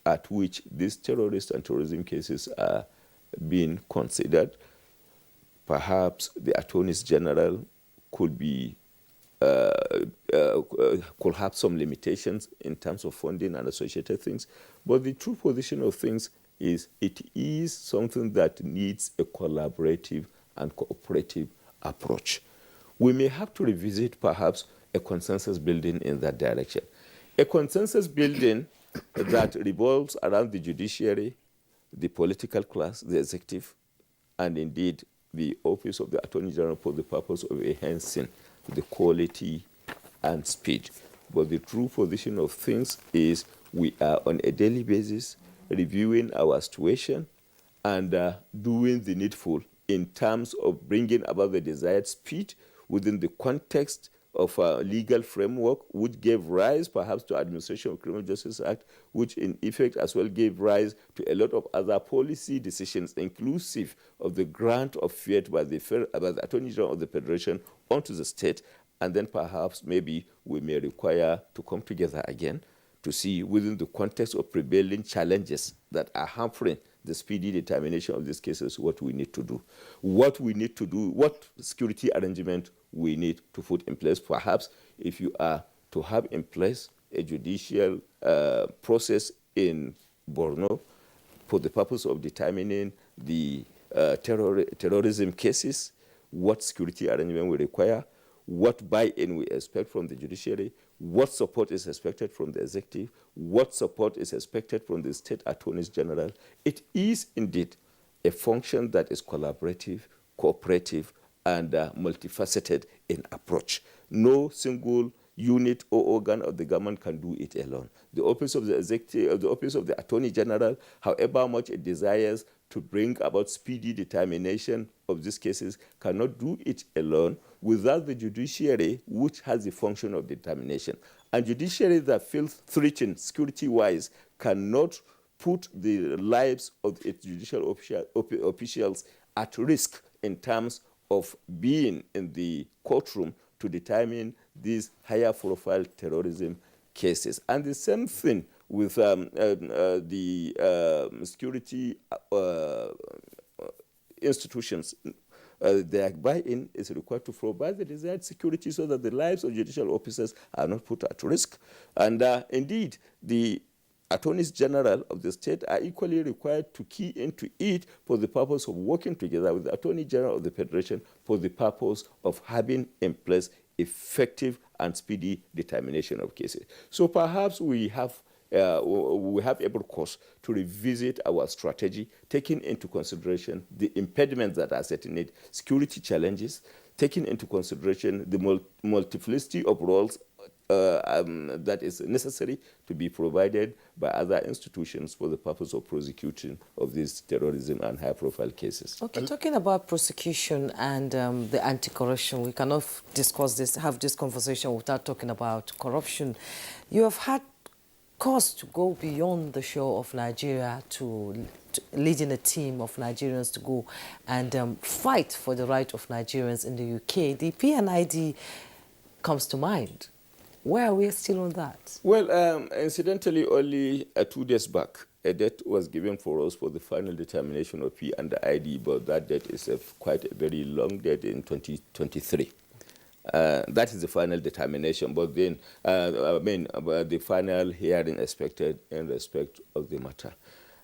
at which these terrorist and terrorism cases are being considered. Perhaps the attorneys general could have some limitations in terms of funding and associated things. But the true position of things is it is something that needs a collaborative and cooperative approach. We may have to revisit perhaps a consensus building in that direction. A consensus building that revolves around the judiciary, the political class, the executive, and indeed the office of the Attorney General for the purpose of enhancing the quality and speed. But the true position of things is we are on a daily basis reviewing our situation and doing the needful in terms of bringing about the desired speed within the context of a legal framework which gave rise perhaps to Administration of Criminal Justice Act, which in effect as well gave rise to a lot of other policy decisions, inclusive of the grant of fiat by the Attorney General of the Federation onto the state. And then perhaps maybe we may require to come together again to see within the context of prevailing challenges that are hampering the speedy determination of these cases what we need to do. What we need to do, what security arrangement we need to put in place. Perhaps if you are to have in place a judicial process in Borno for the purpose of determining the terrorism cases, what security arrangement we require, what buy-in we expect from the judiciary, what support is expected from the executive, what support is expected from the state attorneys general. It is indeed a function that is collaborative, cooperative, and multifaceted in approach. No single unit or organ of the government can do it alone. The office of the executive, the office of the attorney general, however much it desires to bring about speedy determination of these cases, cannot do it alone without the judiciary, which has the function of determination. And judiciary that feels threatened security-wise cannot put the lives of its judicial officials at risk in terms of being in the courtroom to determine these higher profile terrorism cases. And the same thing with the security institutions. Their buy-in is required to provide the desired security so that the lives of judicial officers are not put at risk. And indeed, the attorneys general of the state are equally required to key into it for the purpose of working together with the attorney general of the federation for the purpose of having in place effective and speedy determination of cases. So perhaps we have able course to revisit our strategy, taking into consideration the impediments that are set in it, security challenges, taking into consideration the multiplicity of roles that is necessary to be provided by other institutions for the purpose of prosecution of these terrorism and high-profile cases. Okay, talking about prosecution and the anti-corruption, we cannot have this conversation without talking about corruption. You have had cause to go beyond the shore of Nigeria to leading a team of Nigerians to go and fight for the right of Nigerians in the UK. The PNID comes to mind. Where are we still on that? Well, Incidentally, only 2 days back, a date was given for us for the final determination of P and the ID, but that date is quite a very long date in 2023. That is the final determination, but then, the final hearing expected in respect of the matter.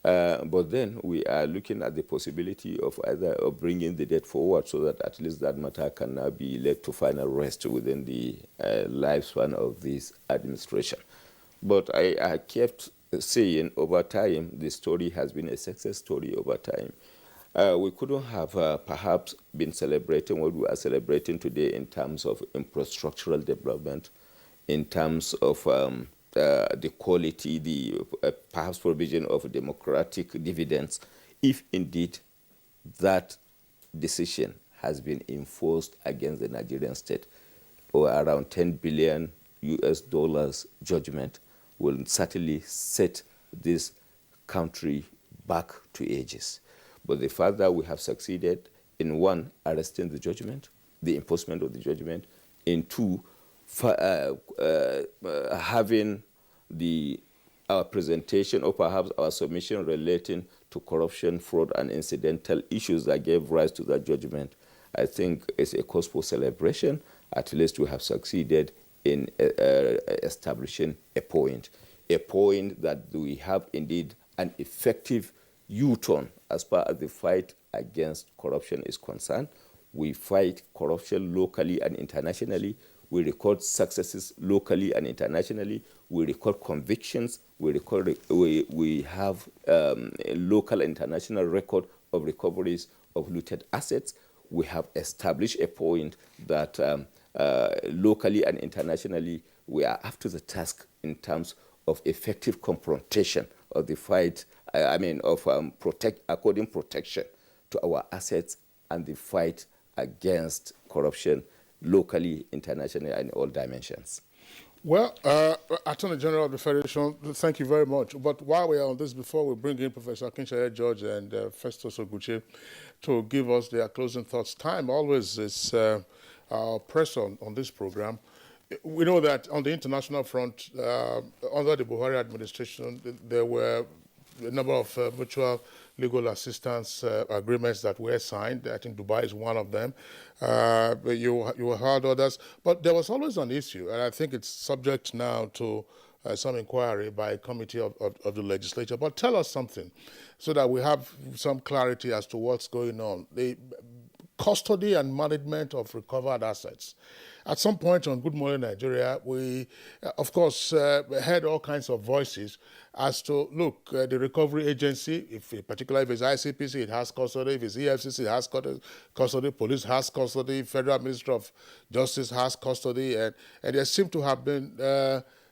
But then we are looking at the possibility of either bringing the date forward so that at least that matter can now be led to final rest within the lifespan of this administration. But I kept saying over time, the story has been a success story over time. We couldn't have perhaps been celebrating what we are celebrating today in terms of infrastructural development, in terms of the quality, the perhaps provision of democratic dividends, if indeed that decision has been enforced against the Nigerian state, or around $10 billion judgment will certainly set this country back to ages. But the fact that we have succeeded in, 1, arresting the judgment, the enforcement of the judgment, in 2, having our presentation or perhaps our submission relating to corruption, fraud, and incidental issues that gave rise to that judgment, I think is a cause for celebration. At least we have succeeded in establishing a point that we have indeed an effective U-turn as far as the fight against corruption is concerned. We fight corruption locally and internationally. We record successes locally and internationally. We record convictions. We have a local and international record of recoveries of looted assets. We have established a point that locally and internationally we are up to the task in terms of effective confrontation of the fight, according protection to our assets and the fight against corruption locally, internationally, and in all dimensions. Well, Attorney General of the Federation, thank you very much. But while we are on this, before we bring in Professor Akinsaye George and Festus Oguche to give us their closing thoughts, time always is our press on this program. We know that on the international front, under the Buhari administration, there were a number of mutual legal assistance agreements that were signed. I think Dubai is one of them. You heard others. But there was always an issue, and I think it's subject now to some inquiry by a committee of the legislature. But tell us something so that we have some clarity as to what's going on. The custody and management of recovered assets. At some point on Good Morning Nigeria, we, of course, heard all kinds of voices as to, look, the recovery agency, particularly if it's ICPC, it has custody. If it's EFCC, it has custody. Police has custody. Federal Ministry of Justice has custody. And there seemed to have been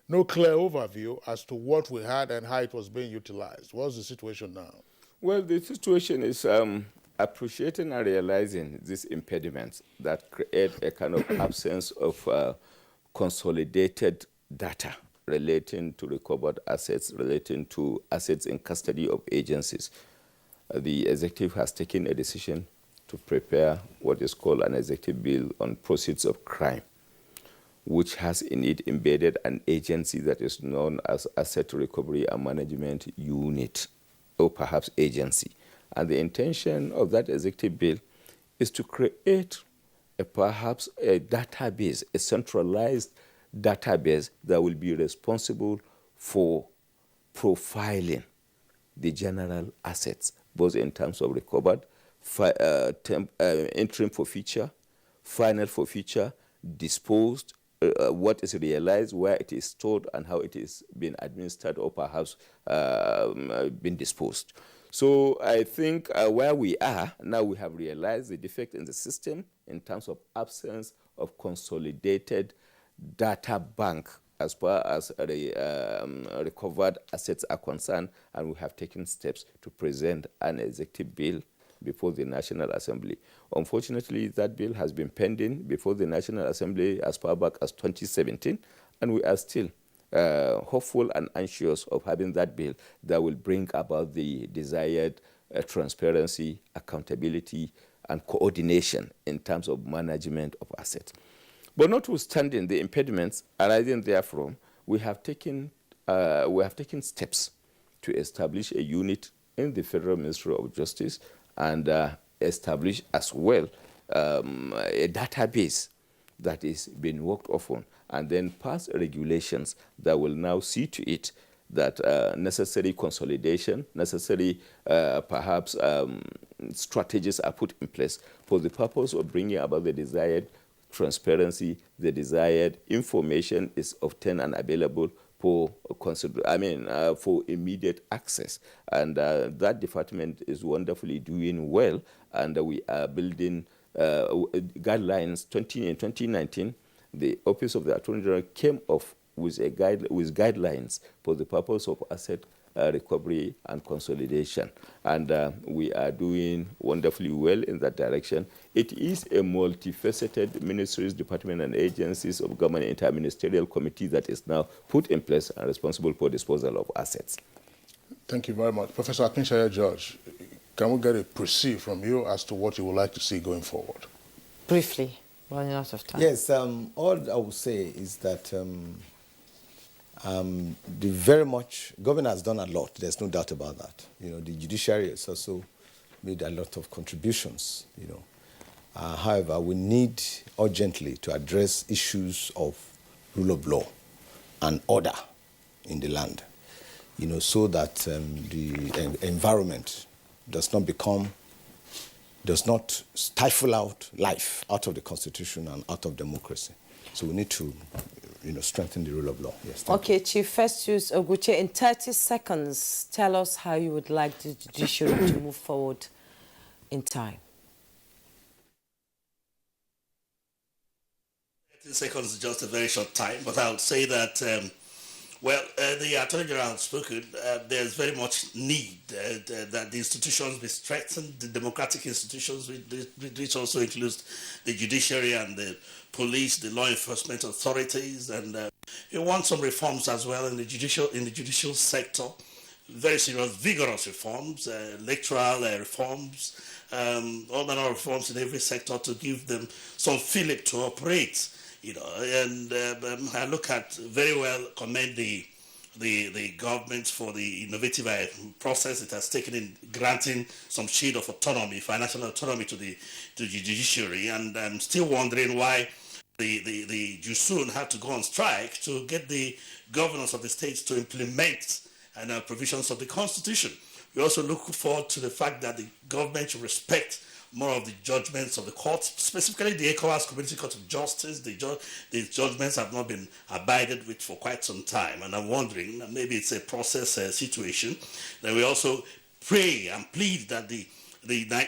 no clear overview as to what we had and how it was being utilized. What's the situation now? Well, the situation is appreciating and realizing these impediments that create a kind of absence of consolidated data relating to recovered assets, relating to assets in custody of agencies. The executive has taken a decision to prepare what is called an executive bill on proceeds of crime, which has in it embedded an agency that is known as Asset Recovery and Management Unit, or perhaps agency. And the intention of that executive bill is to create perhaps a database, a centralized database that will be responsible for profiling the general assets, both in terms of recovered, interim forfeiture, final forfeiture, disposed, what is realized, where it is stored, and how it is being administered or perhaps been disposed. So I think where we are, now we have realized the defect in the system in terms of absence of consolidated data bank as far as the recovered assets are concerned, and we have taken steps to present an executive bill before the National Assembly. Unfortunately, that bill has been pending before the National Assembly as far back as 2017, and we are still hopeful and anxious of having that bill that will bring about the desired transparency, accountability, and coordination in terms of management of assets. But notwithstanding the impediments arising therefrom, we have taken steps to establish a unit in the Federal Ministry of Justice and establish as well a database that is being worked upon, and then pass regulations that will now see to it that necessary consolidation, necessary perhaps strategies are put in place for the purpose of bringing about the desired transparency, the desired information is obtained and available for for immediate access. And that department is wonderfully doing well, and we are building guidelines. In 2019, the Office of the Attorney General came off with guidelines for the purpose of asset recovery and consolidation. And we are doing wonderfully well in that direction. It is a multifaceted ministries, department, and agencies of government inter-ministerial committee that is now put in place and responsible for disposal of assets. Thank you very much. Professor Akinsaye George, can we get a perceive from you as to what you would like to see going forward? Briefly, running out of time. Yes, all I would say is that government has done a lot. There's no doubt about that. The judiciary has also made a lot of contributions. However, we need urgently to address issues of rule of law and order in the land. So that the environment does not become does not stifle out life out of the Constitution and out of democracy. So we need to strengthen the rule of law. Yes, okay, Chief Festus Oguche, in 30 seconds, tell us how you would like the judiciary to move forward in time. 30 seconds is just a very short time, but I would say that, the Attorney General has spoken. There's very much need that the institutions be strengthened, the democratic institutions, which also includes the judiciary and the police, the law enforcement authorities, and you want some reforms as well in the judicial sector. Very serious, vigorous reforms, electoral reforms, all manner of reforms in every sector to give them some fillip to operate. And I very well commend the government for the innovative process it has taken in granting some shade of autonomy, financial autonomy to the judiciary. And I'm still wondering why the Jusun had to go on strike to get the governors of the states to implement provisions of the Constitution. We also look forward to the fact that the government should respect more of the judgments of the courts, specifically the ECOWAS Community Court of Justice. The judgments have not been abided with for quite some time, and I'm wondering, maybe it's a process situation, that we also pray and plead that the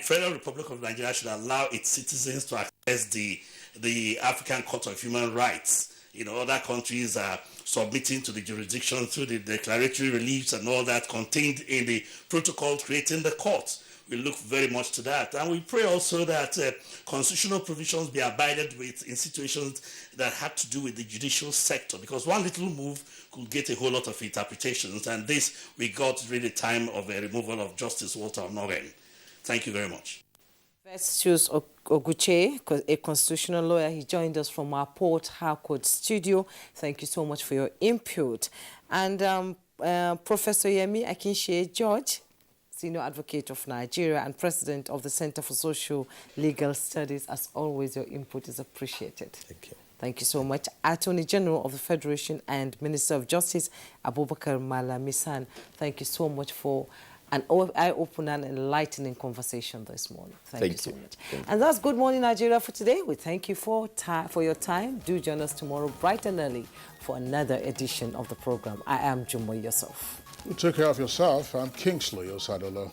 Federal Republic of Nigeria should allow its citizens to access the African Court of Human Rights. Other countries are submitting to the jurisdiction through the declaratory reliefs and all that contained in the protocol creating the court. We look very much to that. And we pray also that constitutional provisions be abided with in situations that had to do with the judicial sector, because one little move could get a whole lot of interpretations. And this, we got really time of a removal of Justice Walter Onoren. Thank you very much. Festus Oguche, a constitutional lawyer, he joined us from our Port Harcourt studio. Thank you so much for your input. And Professor Yemi Akinshe George, Senior Advocate of Nigeria and President of the Center for Social Legal Studies. As always, your input is appreciated. Thank you. Thank you so much. Attorney General of the Federation and Minister of Justice, Abubakar Malamisan, thank you so much for an eye-opening and enlightening conversation this morning. Thank you so much. And that's Good Morning Nigeria for today. We thank you for your time. Do join us tomorrow bright and early for another edition of the program. I am Jumo Yusuf. Take care of yourself. I'm Kingsley Osadola.